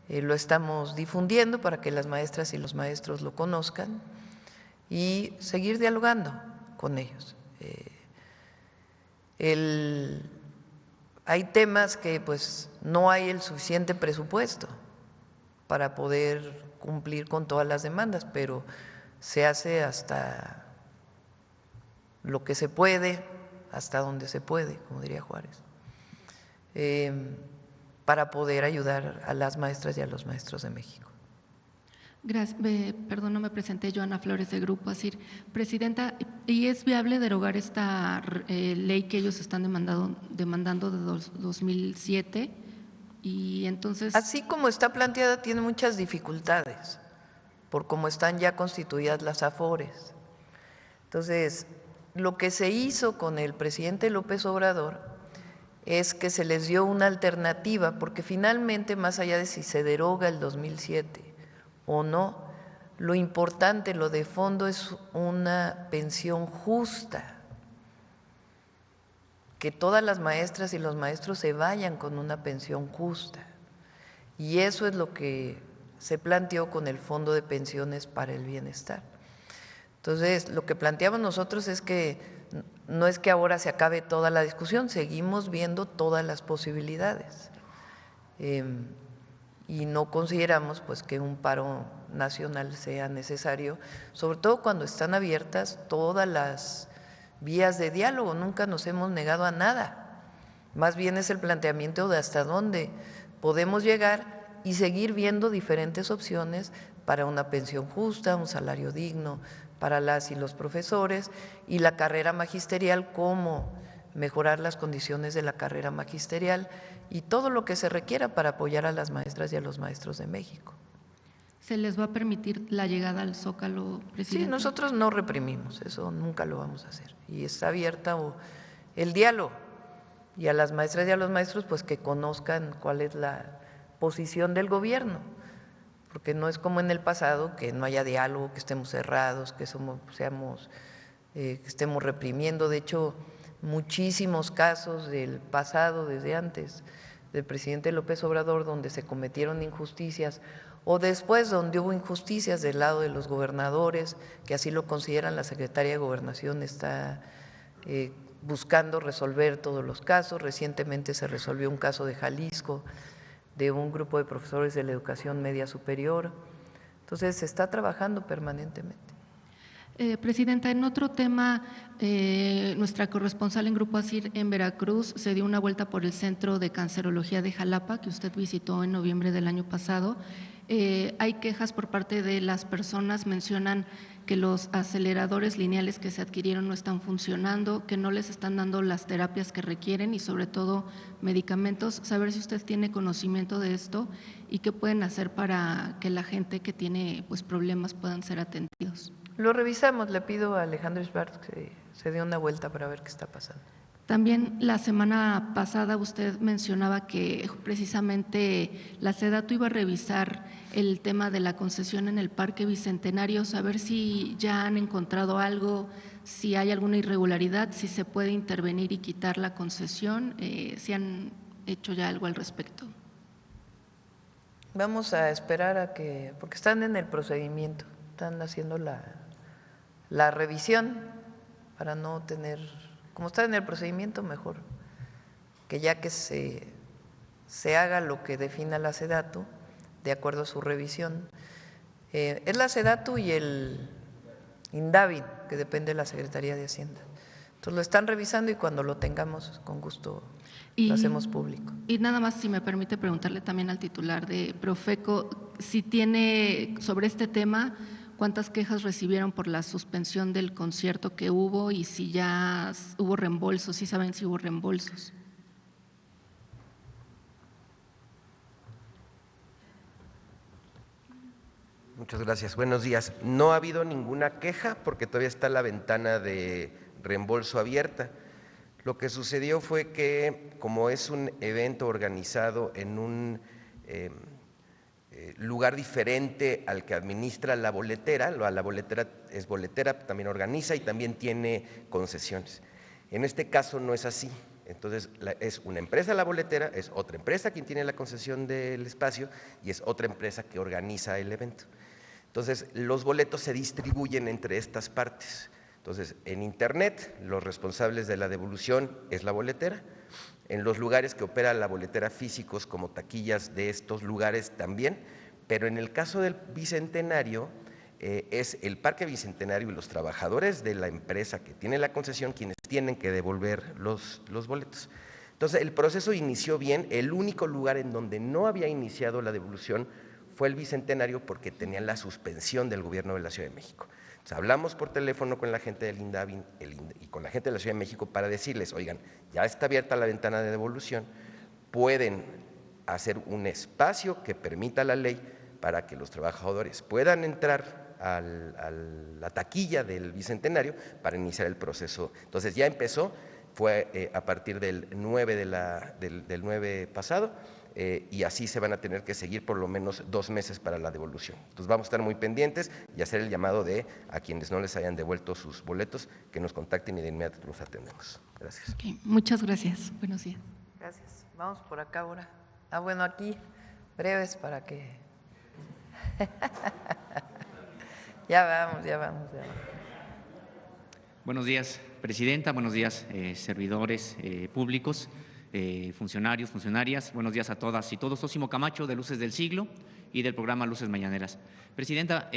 lo estamos difundiendo para que las maestras y los maestros lo conozcan y seguir dialogando con ellos. Hay temas que pues no hay el suficiente presupuesto para poder cumplir con todas las demandas, pero se hace hasta lo que se puede, hasta donde se puede, como diría Juárez, para poder ayudar a las maestras y a los maestros de México. Gracias. Perdón, no me presenté. Joana Flores, de Grupo ASIR. Presidenta, ¿y es viable derogar esta ley que ellos están demandando de 2007? Y entonces… Así como está planteada, tiene muchas dificultades, por cómo están ya constituidas las AFORES. Entonces, lo que se hizo con el presidente López Obrador es que se les dio una alternativa, porque finalmente, más allá de si se deroga el 2007 o no, lo importante, lo de fondo es una pensión justa, que todas las maestras y los maestros se vayan con una pensión justa. Y eso es lo que se planteó con el Fondo de Pensiones para el Bienestar. Entonces, lo que planteamos nosotros es que no es que ahora se acabe toda la discusión, seguimos viendo todas las posibilidades. Y no consideramos pues que un paro nacional sea necesario, sobre todo cuando están abiertas todas las vías de diálogo, nunca nos hemos negado a nada, más bien es el planteamiento de hasta dónde podemos llegar y seguir viendo diferentes opciones para una pensión justa, un salario digno para las y los profesores, y la carrera magisterial, cómo mejorar las condiciones de la carrera magisterial y todo lo que se requiera para apoyar a las maestras y a los maestros de México. ¿Se les va a permitir la llegada al Zócalo, presidente? Sí, nosotros no reprimimos, eso nunca lo vamos a hacer. Y está abierta el diálogo, y a las maestras y a los maestros pues que conozcan cuál es la posición del gobierno, porque no es como en el pasado, que no haya diálogo, que estemos cerrados, que estemos reprimiendo. De hecho, muchísimos casos del pasado, desde antes del presidente López Obrador, donde se cometieron injusticias, o después donde hubo injusticias del lado de los gobernadores, que así lo consideran, la Secretaría de Gobernación está buscando resolver todos los casos. Recientemente se resolvió un caso de Jalisco, de un grupo de profesores de la educación media superior. Entonces, se está trabajando permanentemente. Presidenta, en otro tema, nuestra corresponsal en Grupo ASIR en Veracruz se dio una vuelta por el Centro de Cancerología de Jalapa, que usted visitó en noviembre del año pasado. Hay quejas por parte de las personas, mencionan que los aceleradores lineales que se adquirieron no están funcionando, que no les están dando las terapias que requieren y sobre todo medicamentos. Saber si usted tiene conocimiento de esto y qué pueden hacer para que la gente que tiene pues problemas puedan ser atendidos. Lo revisamos, le pido a Alejandro Schwartz que se dé una vuelta para ver qué está pasando. También la semana pasada usted mencionaba que precisamente la SEDATU iba a revisar el tema de la concesión en el Parque Bicentenario, saber si ya han encontrado algo, si hay alguna irregularidad, si se puede intervenir y quitar la concesión, si han hecho ya algo al respecto. Vamos a esperar a que, porque están en el procedimiento, están haciendo la revisión para no tener… Como está en el procedimiento, mejor que ya que se haga lo que defina la SEDATU, de acuerdo a su revisión. Es la SEDATU y el INDAVI, que depende de la Secretaría de Hacienda. Entonces lo están revisando y cuando lo tengamos, con gusto lo hacemos público. Y nada más, si me permite preguntarle también al titular de Profeco, si tiene sobre este tema… ¿Cuántas quejas recibieron por la suspensión del concierto que hubo y si ya hubo reembolsos? ¿Sí saben si hubo reembolsos? Muchas gracias. Buenos días. No ha habido ninguna queja porque todavía está la ventana de reembolso abierta. Lo que sucedió fue que, como es un evento organizado en un lugar diferente al que administra la boletera es boletera, también organiza y también tiene concesiones. En este caso no es así, entonces es una empresa la boletera, es otra empresa quien tiene la concesión del espacio y es otra empresa que organiza el evento. Entonces los boletos se distribuyen entre estas partes. Entonces en internet los responsables de la devolución es la boletera. En los lugares que opera la boletera físicos como taquillas de estos lugares también, pero en el caso del Bicentenario es el Parque Bicentenario y los trabajadores de la empresa que tiene la concesión quienes tienen que devolver los boletos. Entonces el proceso inició bien, el único lugar en donde no había iniciado la devolución fue el Bicentenario porque tenían la suspensión del gobierno de la Ciudad de México. Entonces, hablamos por teléfono con la gente del INDAVI y con la gente de la Ciudad de México para decirles, oigan, ya está abierta la ventana de devolución, pueden hacer un espacio que permita la ley para que los trabajadores puedan entrar a la taquilla del Bicentenario para iniciar el proceso. Entonces ya empezó, fue a partir del 9 del 9 pasado, y así se van a tener que seguir por lo menos 2 meses para la devolución. Entonces vamos a estar muy pendientes y hacer el llamado a quienes no les hayan devuelto sus boletos, que nos contacten y de inmediato los atendemos. Gracias. Okay, muchas gracias. Buenos días. Gracias. Vamos por acá ahora. Bueno, aquí, breves para que… Ya vamos. Buenos días, presidenta. Buenos días, servidores públicos, funcionarios, funcionarias. Buenos días a todas y todos. Sósimo Camacho, de Luces del Siglo y del programa Luces Mañaneras. Presidenta,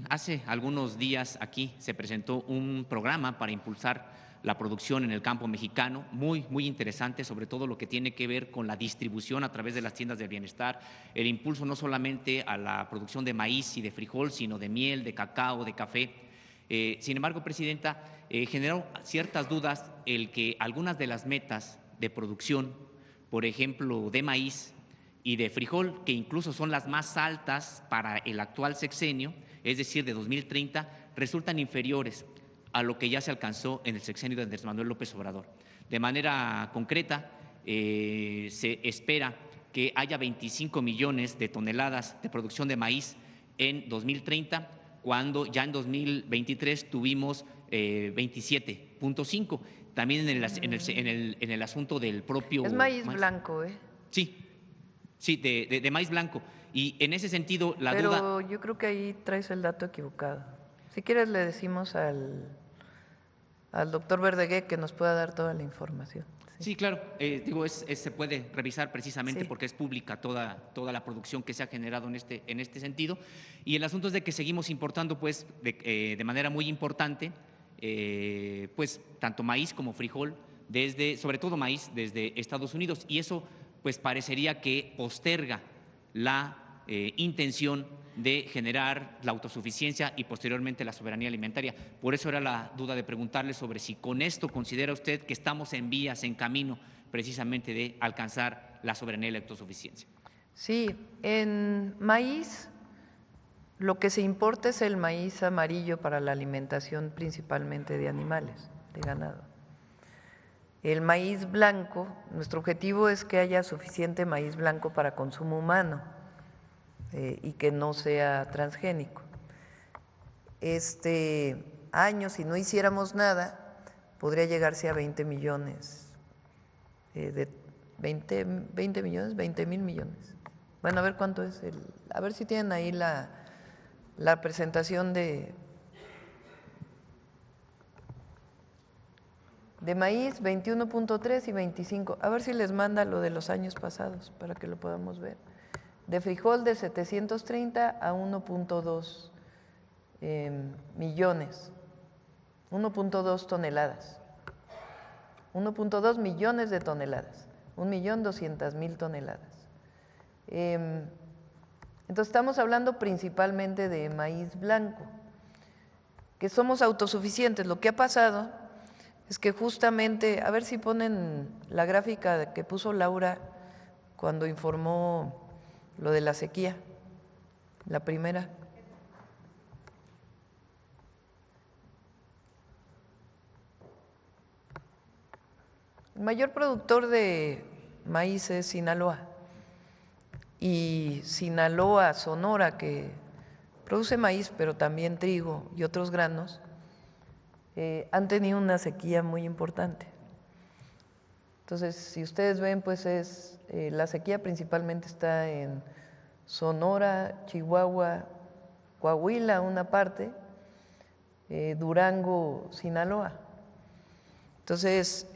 hace algunos días aquí se presentó un programa para impulsar la producción en el campo mexicano, muy interesante, sobre todo lo que tiene que ver con la distribución a través de las tiendas del bienestar, el impulso no solamente a la producción de maíz y de frijol, sino de miel, de cacao, de café. Sin embargo, presidenta, generó ciertas dudas el que algunas de las metas de producción, por ejemplo, de maíz y de frijol, que incluso son las más altas para el actual sexenio, es decir, de 2030, resultan inferiores a lo que ya se alcanzó en el sexenio de Andrés Manuel López Obrador. De manera concreta, se espera que haya 25 millones de toneladas de producción de maíz en 2030, cuando ya en 2023 tuvimos 27.5. También en el asunto del propio… Es maíz blanco, ¿eh? Sí, de maíz blanco. Y en ese sentido, la duda… Pero yo creo que ahí traes el dato equivocado. Si quieres le decimos al doctor Verdeguer que nos pueda dar toda la información. Sí, claro, se puede revisar precisamente porque es pública toda la producción que se ha generado en este sentido. Y el asunto es de que seguimos importando pues de manera muy importante pues tanto maíz como frijol, sobre todo maíz desde Estados Unidos, y eso pues parecería que posterga la intención de generar la autosuficiencia y posteriormente la soberanía alimentaria. Por eso era la duda de preguntarle sobre si con esto considera usted que estamos en vías, en camino precisamente de alcanzar la soberanía y la autosuficiencia. Sí, en maíz lo que se importa es el maíz amarillo para la alimentación principalmente de animales, de ganado. El maíz blanco, nuestro objetivo es que haya suficiente maíz blanco para consumo humano y que no sea transgénico. Este año, si no hiciéramos nada, podría llegarse a 20 millones, 20 mil millones. Bueno, a ver cuánto es, a ver si tienen ahí la presentación de maíz, 21.3 y 25. A ver si les manda lo de los años pasados para que lo podamos ver. De frijol de 730 a 1.2 millones, 1.2 toneladas, 1.2 millones de toneladas, 1.200.000 toneladas. Entonces estamos hablando principalmente de maíz blanco, que somos autosuficientes. Lo que ha pasado es que justamente, a ver si ponen la gráfica que puso Laura cuando informó lo de la sequía, la primera. El mayor productor de maíz es Sinaloa, y Sinaloa, Sonora, que produce maíz, pero también trigo y otros granos, han tenido una sequía muy importante. Entonces, si ustedes ven, pues la sequía principalmente está en Sonora, Chihuahua, Coahuila, una parte, Durango, Sinaloa. Entonces,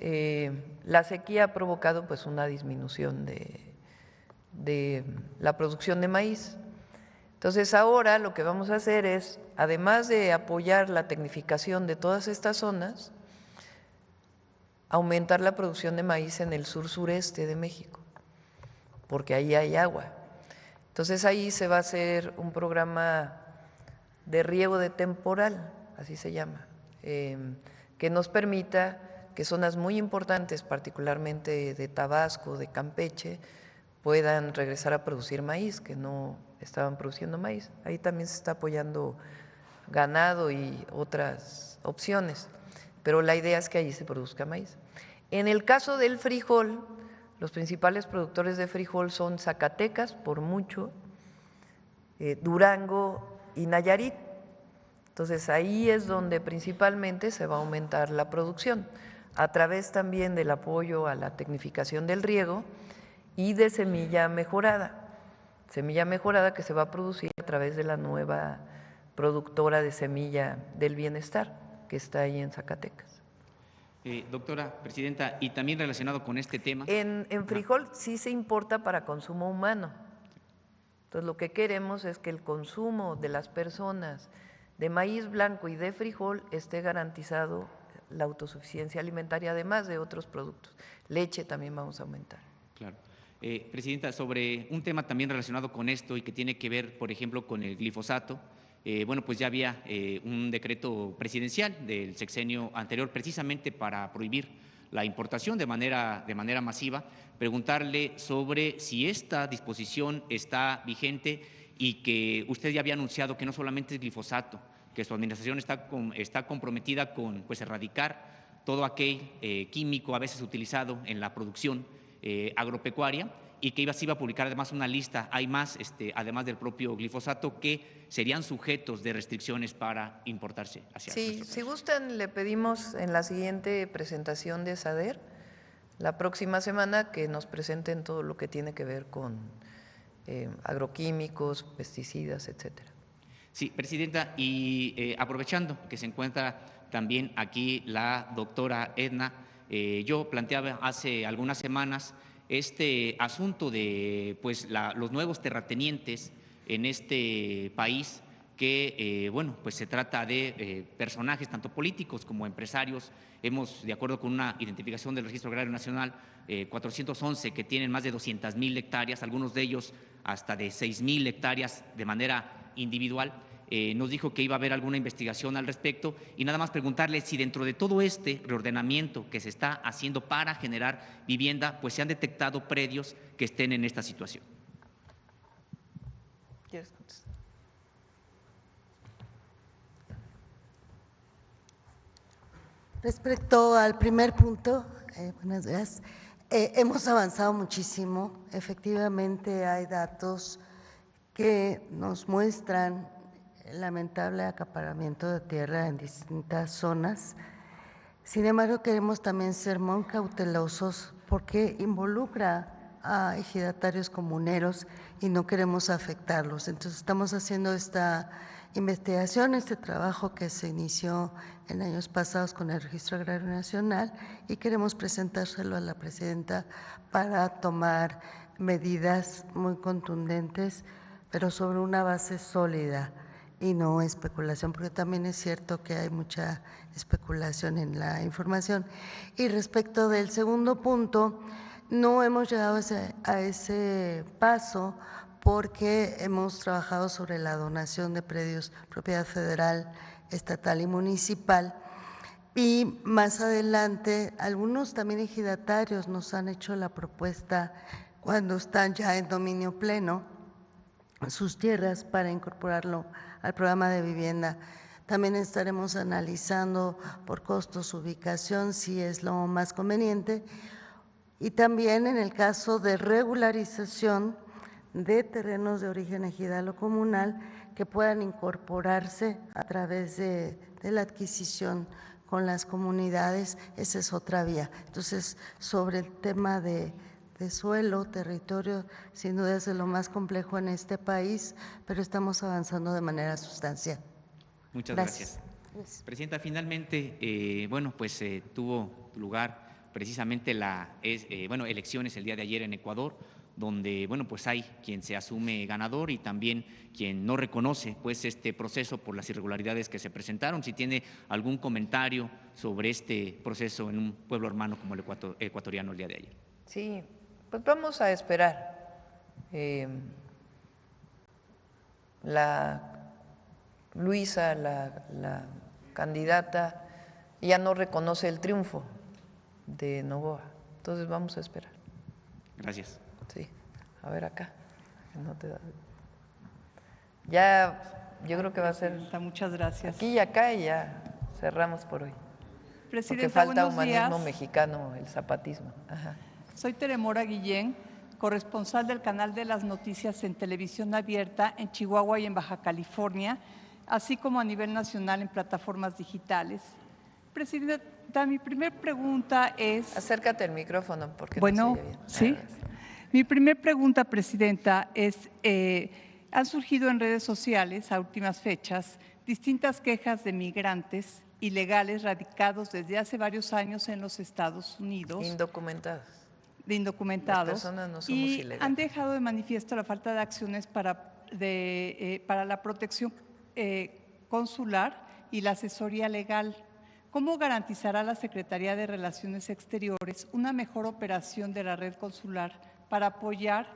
la sequía ha provocado pues una disminución de la producción de maíz. Entonces, ahora lo que vamos a hacer es, además de apoyar la tecnificación de todas estas zonas, aumentar la producción de maíz en el sur-sureste de México, porque ahí hay agua. Entonces ahí se va a hacer un programa de riego de temporal, así se llama, que nos permita que zonas muy importantes, particularmente de Tabasco, de Campeche, puedan regresar a producir maíz, que no estaban produciendo maíz. Ahí también se está apoyando ganado y otras opciones, pero la idea es que allí se produzca maíz. En el caso del frijol, los principales productores de frijol son Zacatecas, por mucho, Durango y Nayarit. Entonces ahí es donde principalmente se va a aumentar la producción, a través también del apoyo a la tecnificación del riego y de semilla mejorada que se va a producir a través de la nueva productora de semilla del bienestar que está ahí en Zacatecas. Doctora Presidenta, y también relacionado con este tema. En frijol sí se importa para consumo humano. Entonces lo que queremos es que el consumo de las personas de maíz blanco y de frijol esté garantizado la autosuficiencia alimentaria, además de otros productos. Leche también vamos a aumentar. Claro. Presidenta, sobre un tema también relacionado con esto y que tiene que ver, por ejemplo, con el glifosato. Bueno, pues ya había un decreto presidencial del sexenio anterior precisamente para prohibir la importación de manera masiva. Preguntarle sobre si esta disposición está vigente y que usted ya había anunciado que no solamente es glifosato, que su administración está comprometida con pues, erradicar todo aquel químico a veces utilizado en la producción agropecuaria y que se iba a publicar además una lista, hay más, además del propio glifosato, que serían sujetos de restricciones para importarse hacia Sí, si gustan, le pedimos en la siguiente presentación de SADER, la próxima semana, que nos presenten todo lo que tiene que ver con agroquímicos, pesticidas, etcétera. Sí, Presidenta, y aprovechando que se encuentra también aquí la doctora Edna, yo planteaba hace algunas semanas este asunto de pues, los nuevos terratenientes en este país, que bueno, pues se trata de personajes tanto políticos como empresarios. Hemos, de acuerdo con una identificación del Registro Agrario Nacional, 411 que tienen más de 200,000 hectáreas, algunos de ellos hasta de 6,000 hectáreas de manera individual. Nos dijo que iba a haber alguna investigación al respecto y nada más preguntarle si dentro de todo este reordenamiento que se está haciendo para generar vivienda, pues se han detectado predios que estén en esta situación. ¿Quieres contestar? Respecto al primer punto, buenos días, hemos avanzado muchísimo. Efectivamente hay datos que nos muestran el lamentable acaparamiento de tierra en distintas zonas. Sin embargo, queremos también ser muy cautelosos porque involucra a ejidatarios comuneros y no queremos afectarlos. Entonces, estamos haciendo esta investigación, este trabajo que se inició en años pasados con el Registro Agrario Nacional y queremos presentárselo a la Presidenta para tomar medidas muy contundentes, pero sobre una base sólida y no especulación, porque también es cierto que hay mucha especulación en la información. Y respecto del segundo punto, no hemos llegado a ese paso porque hemos trabajado sobre la donación de predios, propiedad federal, estatal y municipal, y más adelante algunos también ejidatarios nos han hecho la propuesta cuando están ya en dominio pleno sus tierras para incorporarlo al programa de vivienda. También estaremos analizando por costos, ubicación, si es lo más conveniente. Y también en el caso de regularización de terrenos de origen ejidal o comunal que puedan incorporarse a través de la adquisición con las comunidades, esa es otra vía. Entonces, sobre el tema de suelo, territorio, sin duda es de lo más complejo en este país, pero estamos avanzando de manera sustancial. Muchas gracias. Presidenta, finalmente, bueno, pues tuvo lugar precisamente elecciones el día de ayer en Ecuador, donde, bueno, pues hay quien se asume ganador y también quien no reconoce, pues, este proceso por las irregularidades que se presentaron. Si tiene algún comentario sobre este proceso en un pueblo hermano como el ecuatoriano el día de ayer. Sí. Pues vamos a esperar. Luisa, la candidata, ya no reconoce el triunfo de Novoa. Entonces vamos a esperar. Gracias. Sí, a ver acá. No te da. Ya, yo creo que va a ser. Muchas gracias. Aquí y acá y ya cerramos por hoy. Presidenta, porque falta buenos humanismo días. mexicano, el zapatismo. Ajá. Soy Teremora Guillén, corresponsal del canal de las noticias en televisión abierta en Chihuahua y en Baja California, así como a nivel nacional en plataformas digitales. Presidenta, mi primera pregunta es… Acércate al micrófono porque bueno, no se oye bien. ¿sí? Mi primera pregunta, Presidenta, es… han surgido en redes sociales a últimas fechas distintas quejas de migrantes ilegales radicados desde hace varios años en los Estados Unidos. Indocumentados. De indocumentados. Las personas no somos y ilegales. han dejado de manifiesto la falta de acciones para la protección consular y la asesoría legal. ¿Cómo garantizará la Secretaría de Relaciones Exteriores una mejor operación de la red consular para apoyar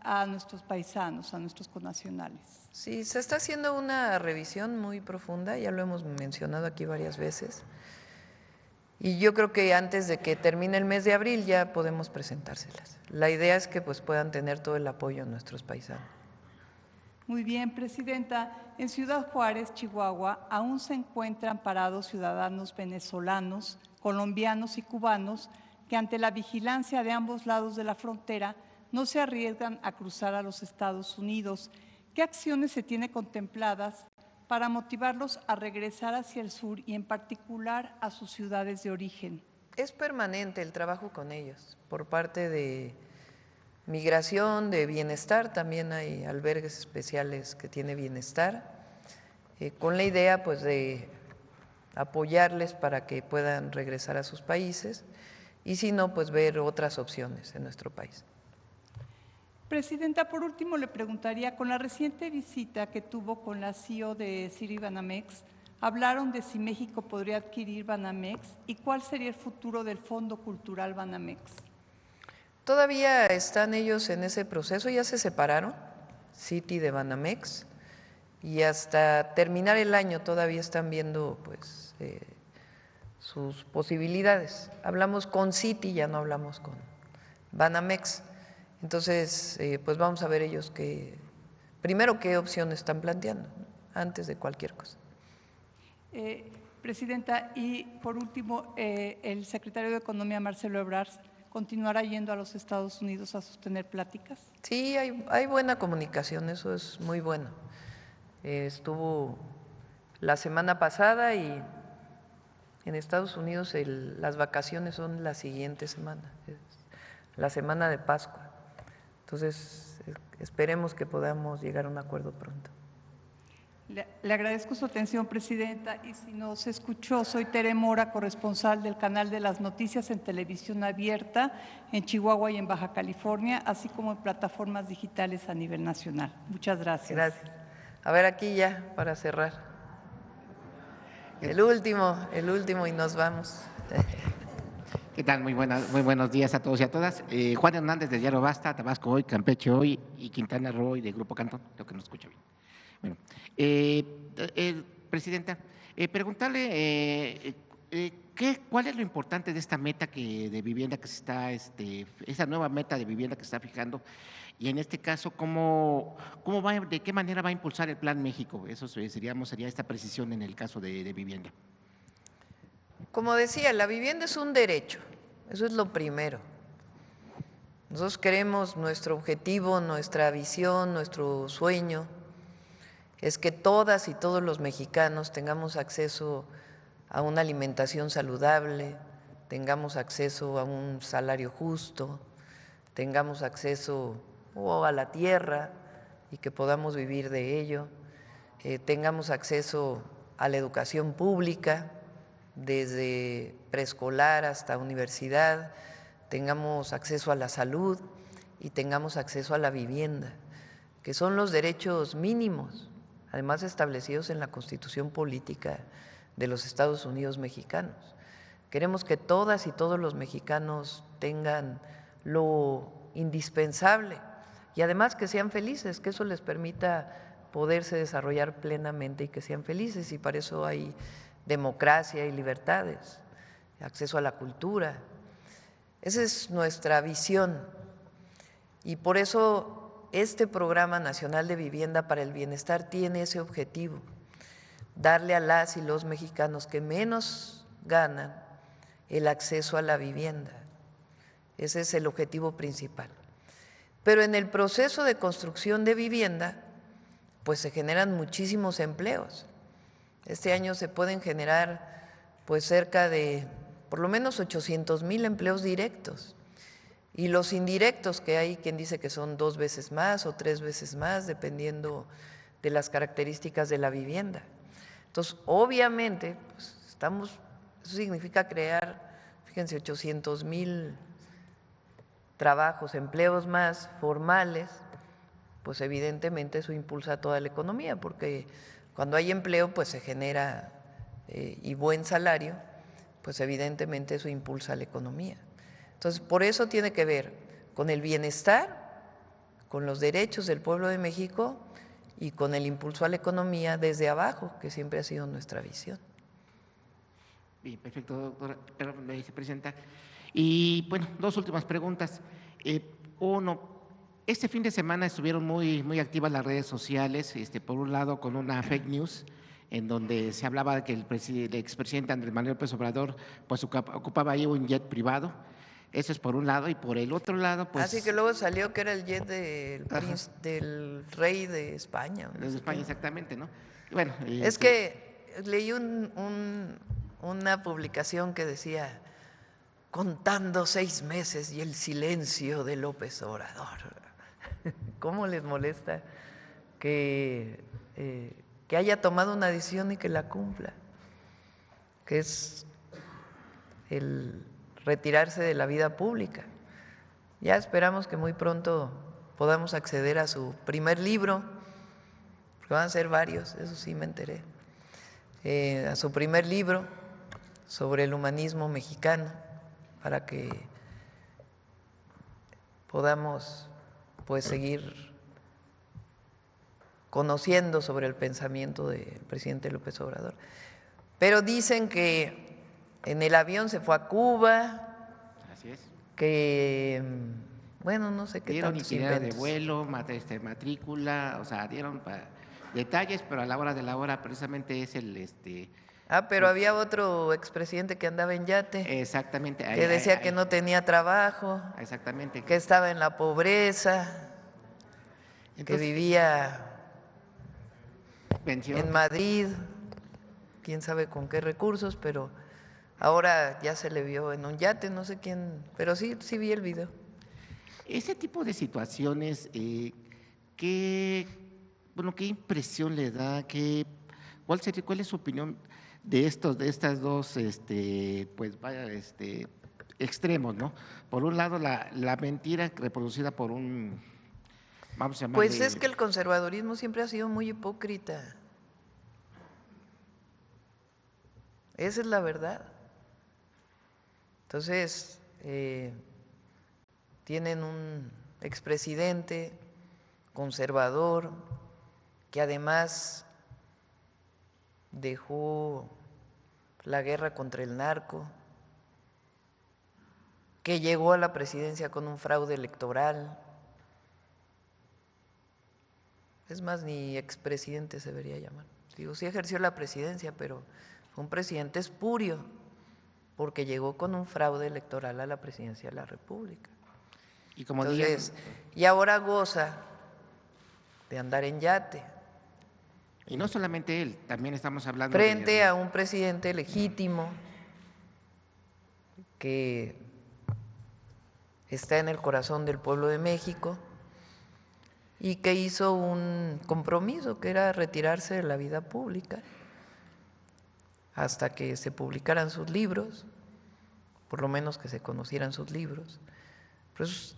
a nuestros paisanos, a nuestros connacionales? Sí, se está haciendo una revisión muy profunda, ya lo hemos mencionado aquí varias veces, y yo creo que antes de que termine el mes de abril ya podemos presentárselas. La idea es que pues puedan tener todo el apoyo de nuestros paisanos. Muy bien, Presidenta. En Ciudad Juárez, Chihuahua, aún se encuentran parados ciudadanos venezolanos, colombianos y cubanos que ante la vigilancia de ambos lados de la frontera no se arriesgan a cruzar a los Estados Unidos. ¿Qué acciones se tienen contempladas para motivarlos a regresar hacia el sur y en particular a sus ciudades de origen? Es permanente el trabajo con ellos por parte de Migración, de Bienestar, también hay albergues especiales que tiene Bienestar, con la idea pues de apoyarles para que puedan regresar a sus países y si no, pues ver otras opciones en nuestro país. Presidenta, por último le preguntaría, con la reciente visita que tuvo con la CEO de Citibanamex, hablaron de si México podría adquirir Banamex y cuál sería el futuro del Fondo Cultural Banamex. Todavía están ellos en ese proceso, ya se separaron, Citi de Banamex, y hasta terminar el año todavía están viendo pues sus posibilidades. Hablamos con Citi, ya no hablamos con Banamex. Entonces, pues vamos a ver ellos primero qué opciones están planteando, antes de cualquier cosa. Presidenta, y por último, el secretario de Economía, Marcelo Ebrard, ¿continuará yendo a los Estados Unidos a sostener pláticas? Sí, hay buena comunicación, eso es muy bueno. Estuvo la semana pasada y en Estados Unidos las vacaciones son la siguiente semana, la semana de Pascua. Entonces, esperemos que podamos llegar a un acuerdo pronto. Le agradezco su atención, Presidenta, y si no se escuchó, soy Teremora, corresponsal del canal de las noticias en televisión abierta en Chihuahua y en Baja California, así como en plataformas digitales a nivel nacional. Muchas gracias. Gracias. A ver, aquí ya, para cerrar. El último y nos vamos. ¿Qué tal? Muy buenos días a todos y a todas. Juan Hernández de Diario Basta, Tabasco Hoy, Campeche Hoy y Quintana Roo de Grupo Cantón, lo que no escucha bien. Bueno, Presidenta, preguntarle cuál es lo importante de esta meta de vivienda que se está, esa nueva meta de vivienda que se está fijando, y en este caso, de qué manera va a impulsar el Plan México. Eso sería esta precisión en el caso de vivienda. Como decía, la vivienda es un derecho, eso es lo primero. Nosotros queremos, nuestro objetivo, nuestra visión, nuestro sueño es que todas y todos los mexicanos tengamos acceso a una alimentación saludable, tengamos acceso a un salario justo, tengamos acceso a la tierra y que podamos vivir de ello, tengamos acceso a la educación pública, desde preescolar hasta universidad, tengamos acceso a la salud y tengamos acceso a la vivienda, que son los derechos mínimos, además establecidos en la Constitución Política de los Estados Unidos mexicanos. Queremos que todas y todos los mexicanos tengan lo indispensable y además que sean felices, que eso les permita poderse desarrollar plenamente y que sean felices, y para eso hay democracia y libertades, acceso a la cultura. Esa es nuestra visión, y por eso este Programa Nacional de Vivienda para el Bienestar tiene ese objetivo: darle a las y los mexicanos que menos ganan el acceso a la vivienda. Ese es el objetivo principal. Pero en el proceso de construcción de vivienda, pues se generan muchísimos empleos. Este año se pueden generar pues cerca de por lo menos 800,000 empleos directos, y los indirectos, que hay quien dice que son 2 veces más o 3 veces más, dependiendo de las características de la vivienda. Entonces, obviamente, pues eso significa crear, fíjense, 800,000 trabajos, empleos más formales, pues evidentemente eso impulsa toda la economía, porque cuando hay empleo pues se genera y buen salario, pues evidentemente eso impulsa la economía. Entonces, por eso tiene que ver con el bienestar, con los derechos del pueblo de México y con el impulso a la economía desde abajo, que siempre ha sido nuestra visión. Bien, perfecto, doctora, perdón, vicepresidenta. Y bueno, 2 últimas preguntas. Uno, este fin de semana estuvieron muy activas las redes sociales, por un lado con una fake news, en donde se hablaba de que el expresidente Andrés Manuel López Obrador pues ocupaba ahí un jet privado. Eso es por un lado, y por el otro lado pues… Así que luego salió que era el jet del rey de España. De España, exactamente, ¿no? Bueno, es que leí una publicación que decía: contando 6 meses y el silencio de López Obrador. ¿Cómo les molesta que haya tomado una decisión y que la cumpla? Que es el retirarse de la vida pública. Ya esperamos que muy pronto podamos acceder a su primer libro, porque van a ser varios, eso sí me enteré, a su primer libro sobre el humanismo mexicano, para que podamos pues seguir conociendo sobre el pensamiento del presidente López Obrador. Pero dicen que en el avión se fue a Cuba. Así es. Que, bueno, no sé qué dieron itinerario de inventos. vuelo, matrícula, o sea, dieron detalles, pero a la hora de la hora precisamente es el… pero había otro expresidente que andaba en yate. Exactamente. Que decía que no tenía trabajo. Exactamente. Que estaba en la pobreza. Entonces, que vivía en Madrid, quién sabe con qué recursos, pero ahora ya se le vio en un yate, no sé quién, pero sí vi el video. Ese tipo de situaciones, ¿qué impresión le da? ¿Cuál es su opinión de estas dos, extremos, ¿no? Por un lado, la mentira reproducida por un… Vamos a llamarle… Pues es que el conservadurismo siempre ha sido muy hipócrita. Esa es la verdad. Entonces, tienen un expresidente conservador que además dejó la guerra contra el narco, que llegó a la presidencia con un fraude electoral. Es más, ni expresidente se debería llamar. Digo, sí ejerció la presidencia, pero fue un presidente espurio, porque llegó con un fraude electoral a la presidencia de la República. Y como entonces, y ahora goza de andar en yate. Y no solamente él, también estamos hablando frente a un presidente legítimo que está en el corazón del pueblo de México y que hizo un compromiso que era retirarse de la vida pública hasta que se publicaran sus libros, por lo menos que se conocieran sus libros. Pues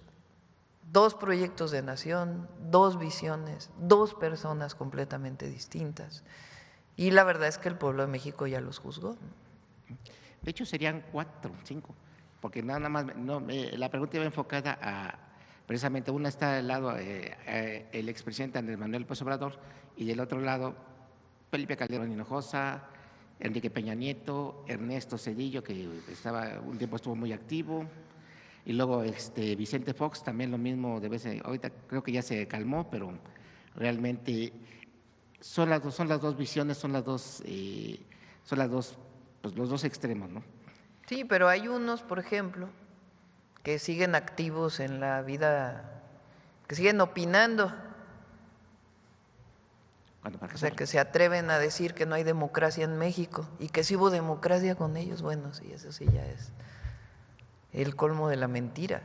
2 proyectos de nación, 2 visiones, 2 personas completamente distintas. Y la verdad es que el pueblo de México ya los juzgó. De hecho, serían 4, 5, porque nada más, la pregunta iba enfocada Precisamente una está del lado el expresidente Andrés Manuel López Obrador y del otro lado Felipe Calderón Hinojosa, Enrique Peña Nieto, Ernesto Zedillo, que un tiempo estuvo muy activo, y luego Vicente Fox, también lo mismo, ahorita creo que ya se calmó, pero realmente son las dos visiones, son los dos extremos, ¿no? Sí, pero hay unos, por ejemplo, que siguen activos en la vida, que siguen opinando. O sea, que se atreven a decir que no hay democracia en México y que sí hubo democracia con ellos. Bueno, sí, eso sí ya es el colmo de la mentira.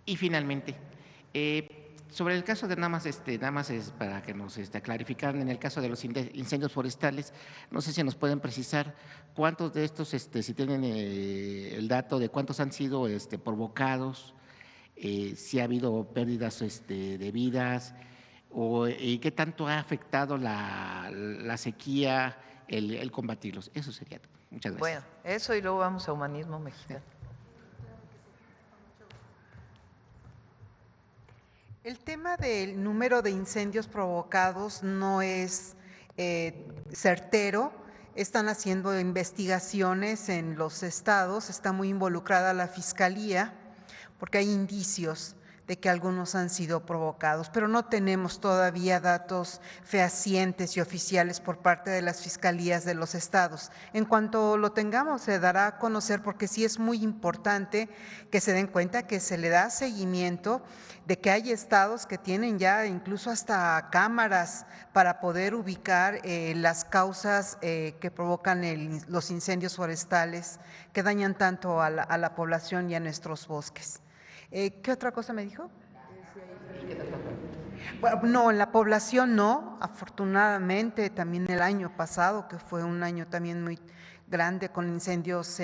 Y finalmente, sobre el caso de nada más es para que nos clarificaran, en el caso de los incendios forestales, no sé si nos pueden precisar cuántos de estos, si tienen el dato de cuántos han sido provocados, si ha habido pérdidas de vidas, y qué tanto ha afectado la sequía, el combatirlos. Eso sería todo. Muchas gracias. Bueno, eso y luego vamos a Humanismo Mexicano. El tema del número de incendios provocados no es certero. Están haciendo investigaciones en los estados, está muy involucrada la Fiscalía, porque hay indicios de que algunos han sido provocados, pero no tenemos todavía datos fehacientes y oficiales por parte de las fiscalías de los estados. En cuanto lo tengamos, se dará a conocer, porque sí es muy importante que se den cuenta que se le da seguimiento, de que hay estados que tienen ya incluso hasta cámaras para poder ubicar las causas que provocan los incendios forestales que dañan tanto a la población y a nuestros bosques. ¿Qué otra cosa me dijo? Bueno, no, en la población no, afortunadamente también el año pasado, que fue un año también muy grande con incendios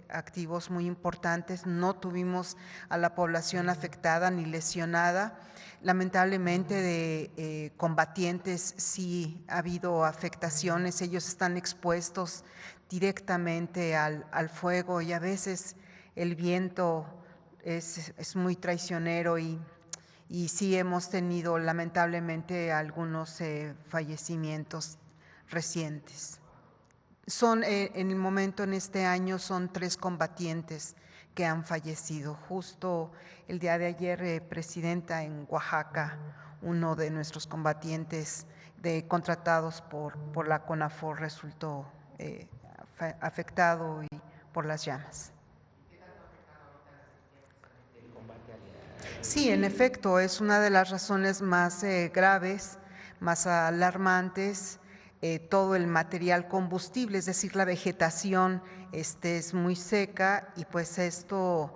activos muy importantes, no tuvimos a la población afectada ni lesionada. Lamentablemente de combatientes sí ha habido afectaciones, ellos están expuestos directamente al fuego y a veces el viento es muy traicionero y sí hemos tenido lamentablemente algunos fallecimientos recientes. En el momento, en este año, son 3 combatientes que han fallecido. Justo el día de ayer, Presidenta, en Oaxaca, uno de nuestros combatientes contratados por la CONAFOR resultó afectado por las llamas. Sí, en efecto, es una de las razones más graves, más alarmantes. Todo el material combustible, es decir, la vegetación es muy seca y pues esto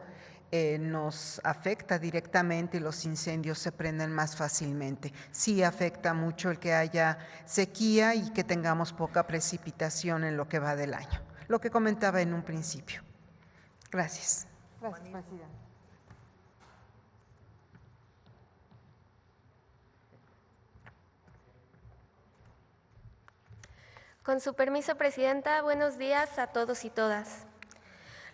nos afecta directamente y los incendios se prenden más fácilmente. Sí afecta mucho el que haya sequía y que tengamos poca precipitación en lo que va del año, lo que comentaba en un principio. Gracias. Gracias, Presidenta. Con su permiso, Presidenta, buenos días a todos y todas.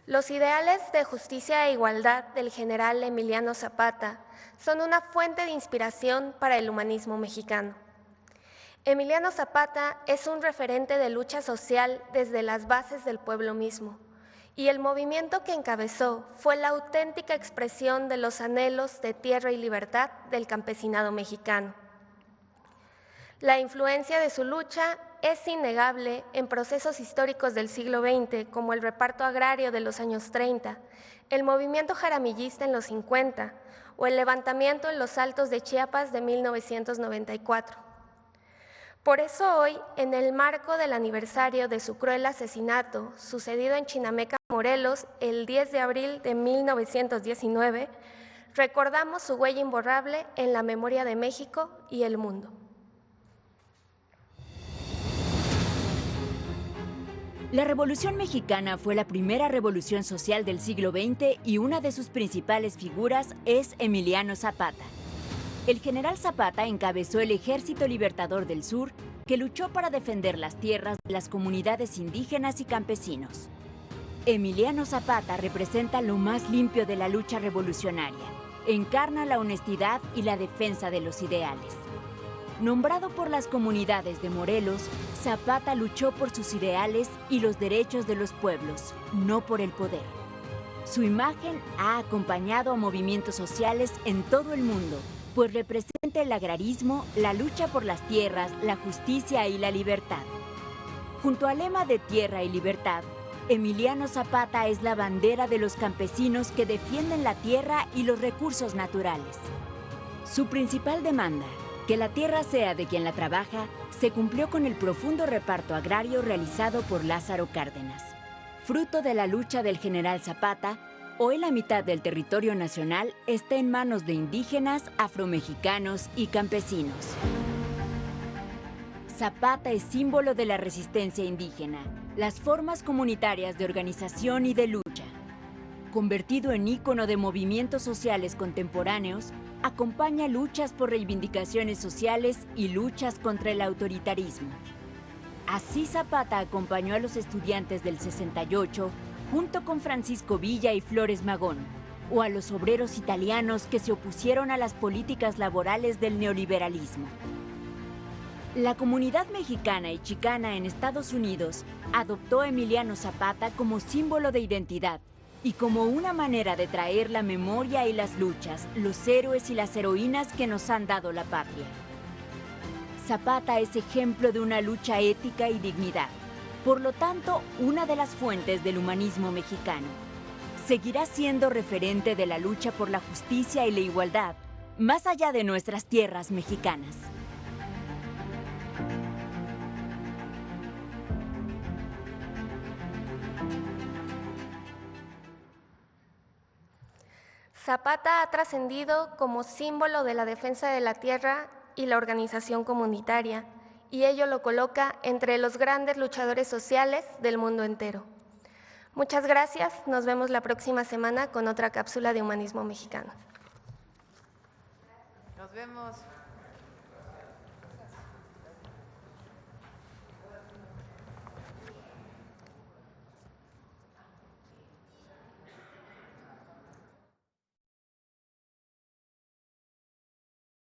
Los ideales de justicia e igualdad del general Emiliano Zapata son una fuente de inspiración para el humanismo mexicano. Emiliano Zapata es un referente de lucha social desde las bases del pueblo mismo, y el movimiento que encabezó fue la auténtica expresión de los anhelos de tierra y libertad del campesinado mexicano. La influencia de su lucha es innegable en procesos históricos del siglo XX, como el reparto agrario de los años 30, el movimiento jaramillista en los 50 o el levantamiento en los Altos de Chiapas de 1994. Por eso hoy, en el marco del aniversario de su cruel asesinato, sucedido en Chinameca, Morelos, el 10 de abril de 1919, recordamos su huella imborrable en la memoria de México y el mundo. La Revolución Mexicana fue la primera revolución social del siglo XX y una de sus principales figuras es Emiliano Zapata. El general Zapata encabezó el Ejército Libertador del Sur, que luchó para defender las tierras de las comunidades indígenas y campesinos. Emiliano Zapata representa lo más limpio de la lucha revolucionaria. encarna la honestidad y la defensa de los ideales. Nombrado por las comunidades de Morelos, Zapata luchó por sus ideales y los derechos de los pueblos, no por el poder. Su imagen ha acompañado a movimientos sociales en todo el mundo, pues representa el agrarismo, la lucha por las tierras, la justicia y la libertad. Junto al lema de Tierra y Libertad, Emiliano Zapata es la bandera de los campesinos que defienden la tierra y los recursos naturales. Su principal demanda, que la tierra sea de quien la trabaja, se cumplió con el profundo reparto agrario realizado por Lázaro Cárdenas. Fruto de la lucha del general Zapata, hoy la mitad del territorio nacional está en manos de indígenas, afromexicanos y campesinos. Zapata es símbolo de la resistencia indígena, las formas comunitarias de organización y de lucha. Convertido en ícono de movimientos sociales contemporáneos, acompaña luchas por reivindicaciones sociales y luchas contra el autoritarismo. Así Zapata acompañó a los estudiantes del 68 junto con Francisco Villa y Flores Magón, o a los obreros italianos que se opusieron a las políticas laborales del neoliberalismo. La comunidad mexicana y chicana en Estados Unidos adoptó a Emiliano Zapata como símbolo de identidad y como una manera de traer la memoria y las luchas, los héroes y las heroínas que nos han dado la patria. Zapata es ejemplo de una lucha ética y dignidad, por lo tanto, una de las fuentes del humanismo mexicano. Seguirá siendo referente de la lucha por la justicia y la igualdad, más allá de nuestras tierras mexicanas. Zapata ha trascendido como símbolo de la defensa de la tierra y la organización comunitaria, y ello lo coloca entre los grandes luchadores sociales del mundo entero. Muchas gracias, nos vemos la próxima semana con otra cápsula de Humanismo Mexicano. Nos vemos.